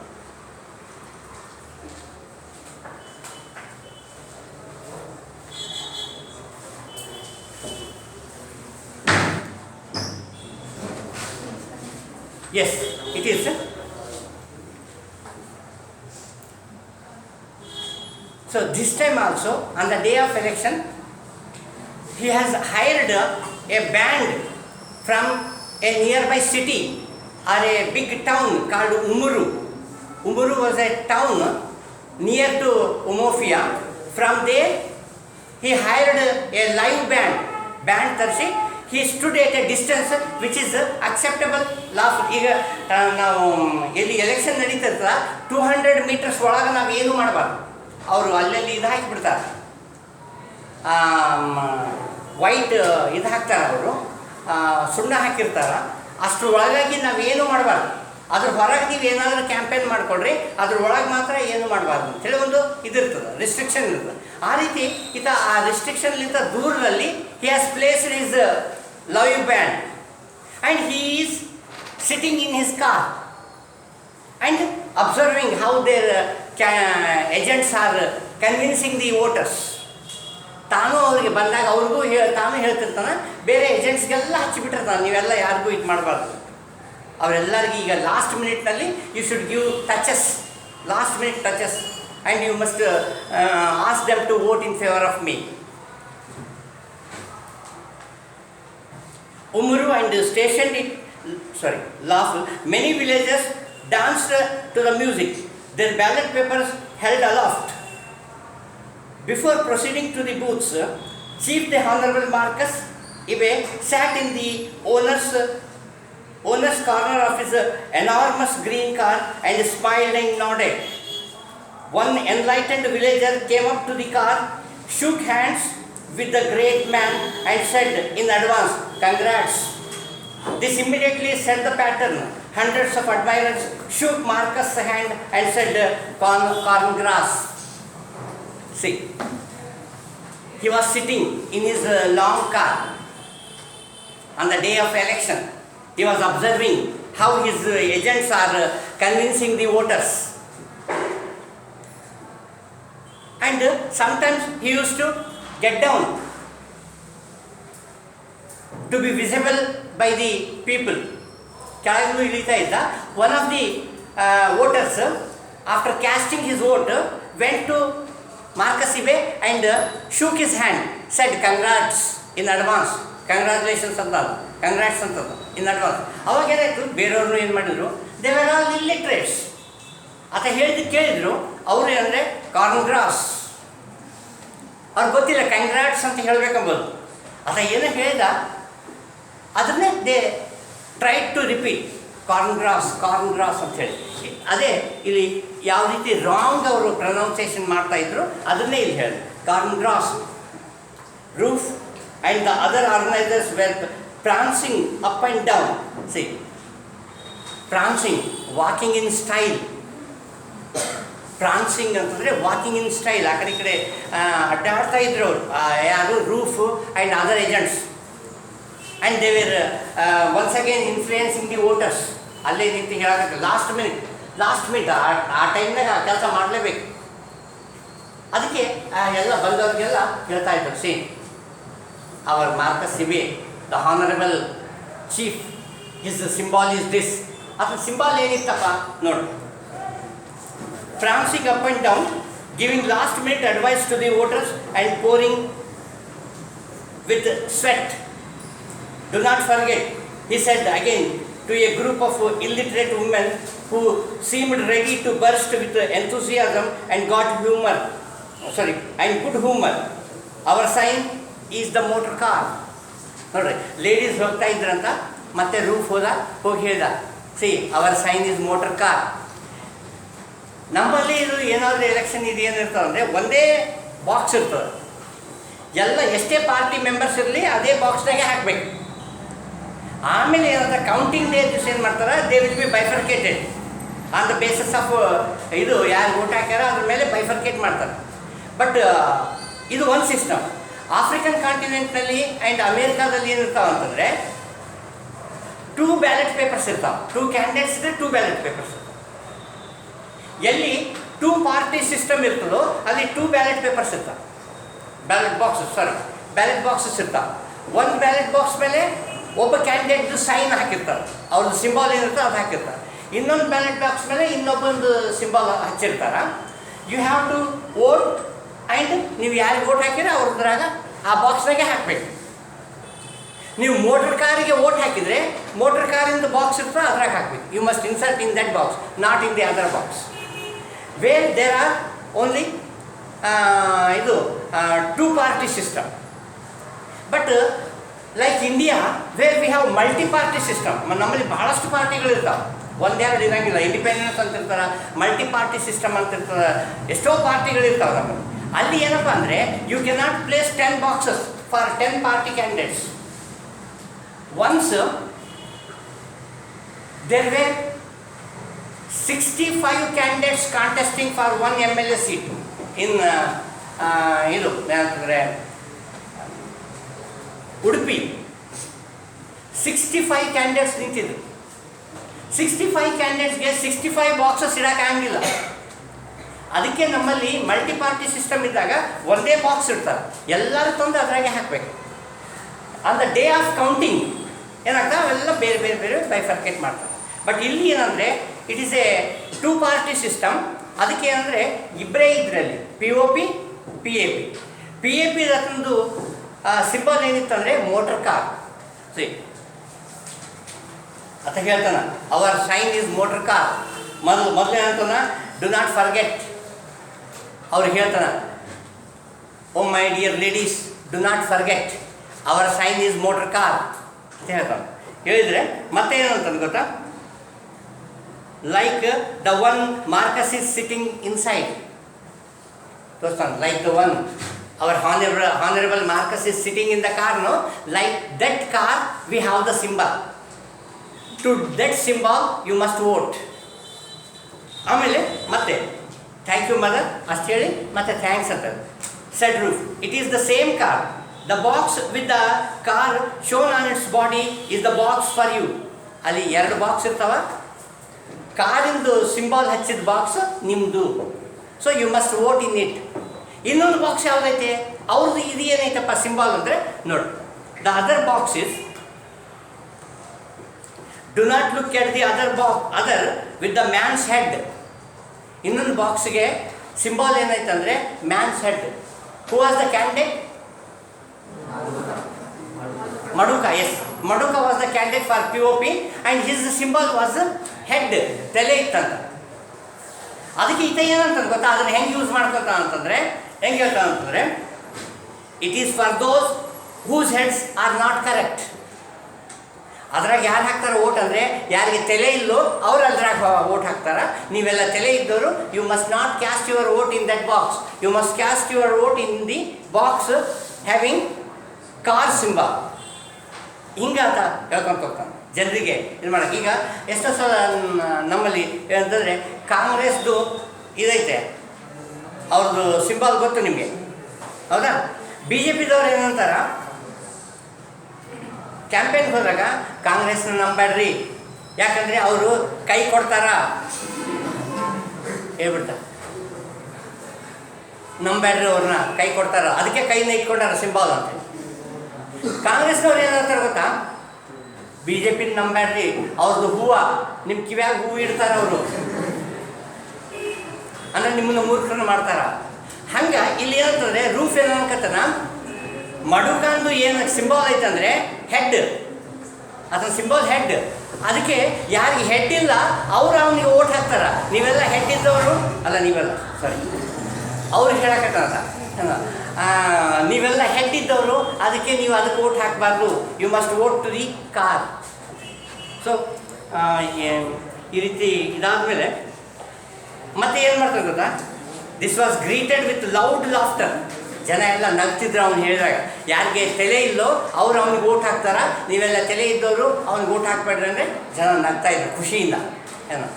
Yes, it is. So this time also, on the day of election, he has hired a band from a nearby city or a big town called Umuru. Umuru was a town near to Umofia. From there, he hired a live band ತರಿಸಿ he stood at a distance which is acceptable lawful. ಈಗ ನಾವು ಎಲ್ಲಿ election ನಡೀತದ 200 meters ಒಳಗೆ ನಾವು ಏನು ಮಾಡಬಾರ್ದು. ಅವರು ಅಲ್ಲಲ್ಲಿ ಇದು ಹಾಕಿಬಿಡ್ತಾರೆ, ವೈಟ್ ಇದು ಹಾಕ್ತಾರೆ, ಅವರು ಸುಣ್ಣ ಹಾಕಿರ್ತಾರೆ. ಅಷ್ಟ್ರ ಒಳಗಾಗಿ ನಾವೇನು ಮಾಡಬಾರ್ದು. ಅದ್ರ ಹೊರಗೆ ನೀವು ಏನಾದರೂ ಕ್ಯಾಂಪೇನ್ ಮಾಡಿಕೊಡ್ರಿ, ಅದ್ರ ಒಳಗೆ ಮಾತ್ರ ಏನು ಮಾಡಬಾರ್ದು ಅಂತೇಳಿ ಒಂದು ಇದಿರ್ತದೆ, ರಿಸ್ಟ್ರಿಕ್ಷನ್ ಇರ್ತದೆ. ಆ ರೀತಿ ಈತ ಆ ರಿಸ್ಟ್ರಿಕ್ಷನ್ಲಿಂದ ದೂರದಲ್ಲಿ he has placed his love band and he is sitting in his car and observing how their agents are convincing the voters. ತಾನು ಅವರಿಗೆ ಬಂದಾಗ ಅವ್ರಿಗೂ ತಾನು ಹೇಳ್ತಿರ್ತಾನೆ, ಬೇರೆ ಏಜೆಂಟ್ಸ್ಗೆಲ್ಲ ಹಚ್ಚಿಬಿಟ್ಟಿರ್ತಾನೆ, ನೀವೆಲ್ಲ ಯಾರಿಗೂ ಇದು ಮಾಡಬಾರ್ದು. ಅವರೆಲ್ಲರಿಗೂ ಈಗ ಲಾಸ್ಟ್ ಮಿನಿಟ್ನಲ್ಲಿ you should give touches, last minute touches, and you must ask them to vote in favour of me. Umuru and stationed it, lawful. Many villagers danced to the music, their ballot papers held aloft. Before proceeding to the booths, Chief the Honorable Marcus Ibe sat in the owner's corner of his enormous green car and smiled and nodded. One enlightened villager came up to the car, shook hands with the great man and said in advance, "Congrats." This immediately set the pattern. Hundreds of admirers shook Marcus' hand and said, "Congrats." See, he was sitting in his long car on the day of election. He was observing how his agents are convincing the voters. And sometimes he used to get down to be visible by the people. ಕೆಳಗೂ ಇಳಿತಾ ಇದ್ದ. One of the voters, after casting his vote, went to Marcus Ibe and shook his hand, said, "Congrats in advance." Congratulations ಅಂತ, congrats ಅಂತದ್ದು in advance. ಅವಾಗ ಏನಾಯಿತು, ಬೇರೆಯವ್ರನ್ನೂ ಏನು ಮಾಡಿದರು, they were all illiterates. ಆತ ಹೇಳಿದ್ದು ಕೇಳಿದರು, ಅವರು ಏನಂದರೆ ಕಾಂಗ್ರಾಸ್, ಅವ್ರಿಗೆ ಗೊತ್ತಿಲ್ಲ ಕಂಗ್ರ್ಯಾಟ್ಸ್ ಅಂತ ಹೇಳಬೇಕಂಬೋದು. ಆತ ಏನೋ ಹೇಳಿದ ಅದನ್ನೇ ದೇ ಟ್ರೈ ಟು ರಿಪೀಟ್, ಕಾಂಗ್ರಾಸ್ ಅಂಥೇಳಿ. ಅದೇ ಇಲ್ಲಿ ಯಾವ ರೀತಿ ರಾಂಗ್ ಅವರು ಪ್ರೊನೌನ್ಸಿಯೇಷನ್ ಮಾಡ್ತಾಯಿದ್ರು ಅದನ್ನೇ ಇಲ್ಲಿ ಹೇಳಿದ್ರು, Congress. Roof and the other organizers were prancing up and down. See, prancing, walking in style. Prancing ಅಂತಂದರೆ ವಾಕಿಂಗ್ ಇನ್ ಸ್ಟೈಲ್. ಆ ಕಡೆ ಈ ಕಡೆ ಅಡ್ಡಾಡ್ತಾ ಇದ್ರು ಅವರು, ಯಾರು roof and other agents. And they were once again influencing the voters. ಅಲ್ಲೇ ನಿಂತು ಹೇಳಕ್ಕೆ ಲಾಸ್ಟ್ ಮಿನಿಟ್ ಆ ಟೈಮ್ನಾಗ ಕೆಲಸ ಮಾಡಲೇಬೇಕು. ಅದಕ್ಕೆ ಎಲ್ಲ ಬಂದವ್ರಿಗೆಲ್ಲ ಹೇಳ್ತಾ ಇದ್ರು, C our Marcus Ibe, the honorable chief, his symbol is this. ಅದರ ಸಿಂಬಲ್ ಏನಿತ್ತಪ್ಪ ನೋಡಿ, prancing up and down, giving last minute advice to the voters and pouring with sweat. Do not forget, he said again to a group of illiterate women who seemed ready to burst with enthusiasm and good humor. Our sign is the motor car. ನೋಡ್ರಿ, ladies ಹೋಗ್ತಾ ಇದ್ರಂತ, ಮತ್ತೆ Rufe ಹೋಗಿ ಹೇಳ್ದ, see our sign is motor car. ನಮ್ಮಲ್ಲಿ ಇದು ಏನಾದರೂ election ಇದು ಏನಿರ್ತದೆ ಅಂದರೆ ಒಂದೇ ಬಾಕ್ಸ್ ಇರ್ತದೆ, ಎಲ್ಲ ಎಷ್ಟೇ ಪಾರ್ಟಿ ಮೆಂಬರ್ಸ್ ಇರಲಿ ಅದೇ ಬಾಕ್ಸ್ನಾಗೆ ಹಾಕಬೇಕು. ಆಮೇಲೆ ಏನಂದ್ರೆ ಕೌಂಟಿಂಗ್ ಡೇ ದಿವಸ ಏನು ಮಾಡ್ತಾರೆ, they will be bifurcated on the basis of ಇದು ಯಾರು ವೋಟ್ ಹಾಕ್ಯಾರ ಅದ್ರ ಮೇಲೆ ಬೈಫರ್ಕೇಟ್ ಮಾಡ್ತಾರೆ. ಬಟ್ ಇದು ಒಂದು ಸಿಸ್ಟಮ್. ಆಫ್ರಿಕನ್ ಕಾಂಟಿನೆಂಟ್ನಲ್ಲಿ ಆ್ಯಂಡ್ ಅಮೇರಿಕಾದಲ್ಲಿ ಏನಿರ್ತಾವೆ ಅಂತಂದರೆ 2 ಬ್ಯಾಲೆಟ್ ಪೇಪರ್ಸ್ ಇರ್ತಾವೆ. 2 ಕ್ಯಾಂಡಿಡೇಟ್ಸ್ ಇದ್ದರೆ 2 ಬ್ಯಾಲೆಟ್ ಪೇಪರ್ಸ್ ಇರ್ತಾವೆ. ಎಲ್ಲಿ 2 ಪಾರ್ಟಿ ಸಿಸ್ಟಮ್ ಇರ್ತದೋ ಅಲ್ಲಿ 2 ಬ್ಯಾಲೆಟ್ ಪೇಪರ್ಸ್ ಇರ್ತಾವೆ, ಬ್ಯಾಲೆಟ್ ಬಾಕ್ಸಸ್ ಇರ್ತಾವೆ. ಒಂದು ಬ್ಯಾಲೆಟ್ ಬಾಕ್ಸ್ ಮೇಲೆ ಒಬ್ಬ ಕ್ಯಾಂಡಿಡೇಟ್ದು ಸೈನ್ ಹಾಕಿರ್ತಾರೆ, ಅವ್ರದ್ದು ಸಿಂಬಾಲ್ ಏನಿರ್ತೋ ಅದು ಹಾಕಿರ್ತಾರೆ. ಇನ್ನೊಂದು ಬ್ಯಾಲೆಟ್ ಬಾಕ್ಸ್ ಮೇಲೆ ಇನ್ನೊಬ್ಬೊಂದು ಸಿಂಬಾಲ್ ಹಚ್ಚಿರ್ತಾರೆ. You have to vote and ನೀವು ಯಾರಿಗೆ ವೋಟ್ ಹಾಕಿದ್ರೆ ಅವ್ರದ್ರಾಗ ಆ ಬಾಕ್ಸ್ನಾಗೆ ಹಾಕಬೇಕು. ನೀವು ಮೋಟರ್ ಕಾರಿಗೆ ವೋಟ್ ಹಾಕಿದರೆ ಮೋಟರ್ ಕಾರಿಂದ ಬಾಕ್ಸ್ ಇರ್ತದೆ ಅದ್ರಾಗ ಹಾಕಬೇಕು. You must insert in that box, not in the other box where there are only ಇದು 2 party system. But like India where we have multi party system, ನಮ್ಮಲ್ಲಿ ಬಹಳಷ್ಟು ಪಾರ್ಟಿಗಳಿರ್ತಾವೆ. ಒಂದೆರಡು ಇರೋಂಗಿಲ್ಲ. ಇಂಡಿಪೆಂಡೆನ್ಸ್ ಅಂತ ಇರ್ತಾರೆ, ಮಲ್ಟಿ ಪಾರ್ಟಿ ಸಿಸ್ಟಮ್ ಅಂತ ಇರ್ತದೆ, ಎಷ್ಟೋ ಪಾರ್ಟಿಗಳಿರ್ತಾವೆ ನಮ್ಮಲ್ಲಿ. ಅಲ್ಲಿ ಏನಪ್ಪ ಅಂದರೆ you cannot place 10 boxes for 10 party candidates. Once there were 65 candidates contesting for 1 MLA seat in ಇದು ಏನಂತಂದರೆ ಉಡುಪಿ. 65 ಕ್ಯಾಂಡಿಡೇಟ್ಸ್ ನಿಂತಿದ್ರು. 65 ಕ್ಯಾಂಡಿಡೇಟ್ಸ್ಗೆ 65 ಬಾಕ್ಸಸ್ ಇಡೋಕ್ಕಾಗಿಲ್ಲ. ಅದಕ್ಕೆ ನಮ್ಮಲ್ಲಿ ಮಲ್ಟಿ ಪಾರ್ಟಿ ಸಿಸ್ಟಮ್ ಇದ್ದಾಗ ಒಂದೇ ಬಾಕ್ಸ್ ಇರ್ತಾರೆ, ಎಲ್ಲರೂ ತಂದು ಅದ್ರಾಗೆ ಹಾಕಬೇಕು. On the day of counting ಏನಾಗ್ತದೆ ಅವೆಲ್ಲ ಬೇರೆ ಬೇರೆ ಬೇರೆ ಬೈಫರ್ಕೇಟ್ ಮಾಡ್ತಾರೆ. ಬಟ್ ಇಲ್ಲಿ ಏನಂದರೆ it is a 2 party system. ಅದಕ್ಕೆ ಏನಂದರೆ ಇಬ್ಬರೇ ಇದರಲ್ಲಿ POP PAP. PAP ಅದೊಂದು ಸಿಂಬಲ್ ಏನಿತ್ತಂದರೆ ಮೋಟರ್ ಕಾರ್. ಸಿ ಅಂತ ಹೇಳ್ತಾನ, our sign is motor car. ಮೊದಲು ಏನಂತಾನ, ಡು ನಾಟ್ ಫರ್ಗೆಟ್. ಅವ್ರಿಗೆ ಹೇಳ್ತಾನ, oh my dear ladies, do not forget our sign is motor car ಅಂತ ಹೇಳ್ತಾನೆ. ಹೇಳಿದರೆ ಮತ್ತೆ ಏನಂತ ಗೊತ್ತಾ, like the one Marcus is sitting inside. ತೋರಿಸ್ತಾನೆ, like the one our honorable Marcus is sitting in the car, no? Like that car, we have the symbol. To that symbol, you must vote. ಆಮೇಲೆ ಮತ್ತೆ thank you mother ಅಷ್ಟು ಹೇಳಿ ಮತ್ತೆ thanks ಅಂತ. Said Rufe, it is the same car. The box with the car shown on its body is the box for you. ಅಲ್ಲಿ 2 box ಇರ್ತಾವ. ಕಾರಿಂದು symbol ಹಚ್ಚಿದ ಬಾಕ್ಸ್ ನಿಮ್ಮದು. So you must vote in it. ಇನ್ನೊಂದು box ಯಾವುದೈತೆ ಅವ್ರದ್ದು, ಇದು ಏನೈತಪ್ಪ ಸಿಂಬಲ್ ಅಂದರೆ ನೋಡಿ, the other box is do not look at the other with the man's head. ಇನ್ನೊಂದು ಬಾಕ್ಸ್ಗೆ ಸಿಂಬಲ್ ಏನೈತೆ ಅಂದರೆ man's head. Who was the candidate? Maduka. Yes, Maduka was the candidate for POP and his symbol was head, ತಲೆ ಇತ್ತಂತ. ಅದಕ್ಕೆ ಈತ ಏನಂತ ಗೊತ್ತಾ, ಅದನ್ನು ಹೆಂಗೆ ಯೂಸ್ ಮಾಡ್ಕೊತ ಅಂತಂದರೆ ಹೆಂಗೆ ಹೇಳ್ತಾ ಅಂತಂದರೆ, it is for those whose heads are not correct. ಅದ್ರಾಗ ಯಾರು ಹಾಕ್ತಾರೆ ಓಟ್ ಅಂದರೆ, ಯಾರಿಗೆ ತಲೆ ಇಲ್ಲೋ ಅವ್ರು ಅದ್ರಾಗ ಓಟ್ ಹಾಕ್ತಾರೆ. ನೀವೆಲ್ಲ ತಲೆ ಇದ್ದವರು you must not cast your vote in that box. You must cast your vote in the box having car symbol. ಹಿಂಗಾತ ಹೇಳ್ಕೊಂತ ಹೋಗ್ತಾನೆ ಜನರಿಗೆ ಇದು ಮಾಡೋಕ್ಕೆ. ಈಗ ಎಷ್ಟೋ ಸಲ ನಮ್ಮಲ್ಲಿ ಏನಂತಂದರೆ ಕಾಂಗ್ರೆಸ್ದು ಇದೈತೆ, ಅವ್ರದ್ದು ಸಿಂಬಲ್ ಗೊತ್ತು ನಿಮಗೆ, ಹೌದಾ? BJPದವ್ರು ಏನಂತಾರ, ಕ್ಯಾಂಪೇನ್ಗೆ ಹೋದಾಗ ಕಾಂಗ್ರೆಸ್ನ ನಂಬೇಡ್ರಿ, ಯಾಕಂದರೆ ಅವರು ಕೈ ಕೊಡ್ತಾರ ಹೇಳ್ಬಿಡ್ತಾರೆ. ನಂಬೇಡ್ರಿ, ಅವ್ರನ್ನ ಕೈ ಕೊಡ್ತಾರ, ಅದಕ್ಕೆ ಕೈನ ಇಟ್ಕೊಂಡಾರ ಸಿಂಬಲ್ ಅಂತ. ಕಾಂಗ್ರೆಸ್ನವ್ರು ಏನಂತಾರೆ ಗೊತ್ತಾ, BJP ನಂಬೇಡ್ರಿ, ಅವ್ರದ್ದು ಹೂವು ನಿಮ್ಮ ಕಿವ್ಯಾಗ ಹೂವು ಇಡ್ತಾರೆ ಅವರು, ಅಂದರೆ ನಿಮ್ಮನ್ನು ಮೂರ್ಖರನ್ನು ಮಾಡ್ತಾರ. ಹಂಗೆ ಇಲ್ಲಿ ಏನಂತಂದರೆ ರೂಫ್ ಏನು ಅನ್ಕತ್ತನ, ಮಡುಕಂದು ಏನು ಸಿಂಬಲ್ ಐತಂದರೆ ಹೆಡ್, ಅದನ್ನ ಸಿಂಬಲ್ ಹೆಡ್. ಅದಕ್ಕೆ ಯಾರಿಗೆ ಹೆಡ್ ಇಲ್ಲ ಅವರು ಅವನಿಗೆ ಓಟ್ ಹಾಕ್ತಾರ. ನೀವೆಲ್ಲ ಹೆಡ್ ಇದ್ದವರು ಅಲ್ಲ, ನೀವೆಲ್ಲ ಸಾರಿ ಅವ್ರಿಗೆ ಹೇಳಕತ್ತಾರ, ನೀವೆಲ್ಲ ಹೆಡ್ ಇದ್ದವರು, ಅದಕ್ಕೆ ನೀವು ಅದಕ್ಕೆ ಓಟ್ ಹಾಕಬಾರ್ದು. You must vote to the car. So ಈ ರೀತಿ ಇದಾದಮೇಲೆ ಮತ್ತೆ ಏನು ಮಾಡ್ತಾರೆ ಗೊತ್ತಾ, this was greeted with loud laughter. ಜನ ಎಲ್ಲ ನಗ್ತಿದ್ರು ಅವ್ನು ಹೇಳಿದಾಗ. ಯಾರಿಗೆ ತಲೆ ಇಲ್ಲೋ ಅವ್ರು ಅವ್ನಿಗೆ ಓಟ್ ಹಾಕ್ತಾರ, ನೀವೆಲ್ಲ ತಲೆ ಇದ್ದವರು ಅವ್ನಿಗೆ ಓಟ್ ಹಾಕ್ಬೇಡ್ರಿ ಅಂದರೆ ಜನ ನಗ್ತಾಯಿದ್ರು ಖುಷಿಯಿಂದ ಏನೋ.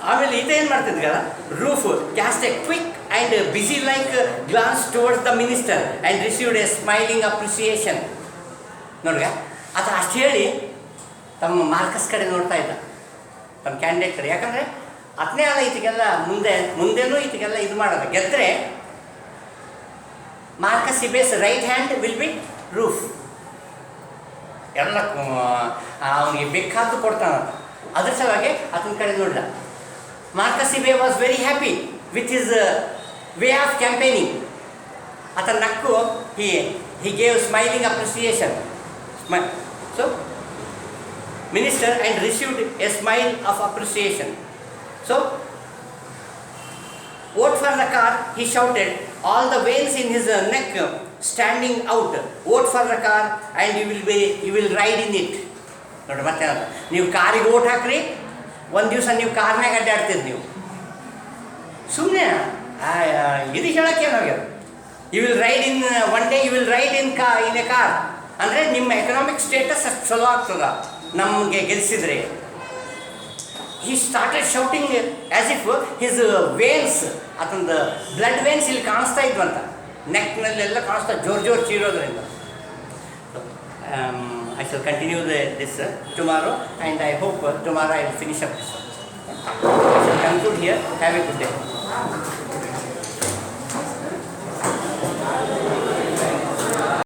ಆಮೇಲೆ ಈತ ಏನು ಮಾಡ್ತಿದ್ರಲ್ಲ, Roof cast a quick and busy like glance towards the minister and received a smiling appreciation. ನೋಡ್ಗ ಆತ ಅಷ್ಟು ಹೇಳಿ ತಮ್ಮ ಮಾರ್ಕಸ್ ಕಡೆ ನೋಡ್ತಾ ಇದ್ದ, ತಮ್ಮ ಕ್ಯಾಂಡಿಡೇಟ್ ಕಡೆ. ಯಾಕಂದರೆ ಅದನ್ನೇ ಅಲ್ಲ ಈತಗೆಲ್ಲ ಮುಂದೆನೂ ಈತಗೆಲ್ಲ ಇದು ಮಾಡೋದು. ಗೆದ್ದರೆ Marcus Ibe's right hand will be Roof. ಎಲ್ಲ ಅವನಿಗೆ ಬೇಕಾದ್ದು ಕೊಡ್ತಾನಂತ. ಅದ್ರ ಸಲುವಾಗಿ ಆತನ ಕಡೆ ನೋಡಿದ. Marcus Ibe was very happy with his way of campaigning. ಆತ ನಕ್ಕು he gave smiling appreciation. So minister and received a smile of appreciation. So, vote for the car, he shouted, all the veins in his neck standing out. Vote for the car and you will ride in it. ನೋಡಿ ಮತ್ತೆ ನೀವು ಕಾರಿಗೆ vote ಹಾಕ್ರಿ, ಒಂದು ದಿವಸ ನೀವು ಕಾರ್ನಾಗ ಅಡ್ಡಾಡ್ತಿದ್ದು ನೀವು ಸುಮ್ಮನೆ ಇದು ಹೇಳೋಕ್ಕೆ ಏನಾಗ್ಯದ. You will ride in one day you will ride in a car ಅಂದರೆ ನಿಮ್ಮ ಎಕನಾಮಿಕ್ ಸ್ಟೇಟಸ್ ಅಷ್ಟು ಚಲೋ ಆಗ್ತದ ನಮಗೆ ಗೆಲ್ಲಿಸಿದ್ರೆ. He started shouting as if his veins, ಅದೊಂದು ಬ್ಲಡ್ ವೇನ್ಸ್ ಇಲ್ಲಿ ಕಾಣಿಸ್ತಾ ಇದ್ವಂತ, ನೆಕ್ನಲ್ಲೆಲ್ಲ ಕಾಣಿಸ್ತಾ ಜೋರು ಚೀರೋದ್ರಿಂದ. I shall continue this tomorrow, and I hope tomorrow I will finish up this one. I shall conclude here. Have a good day.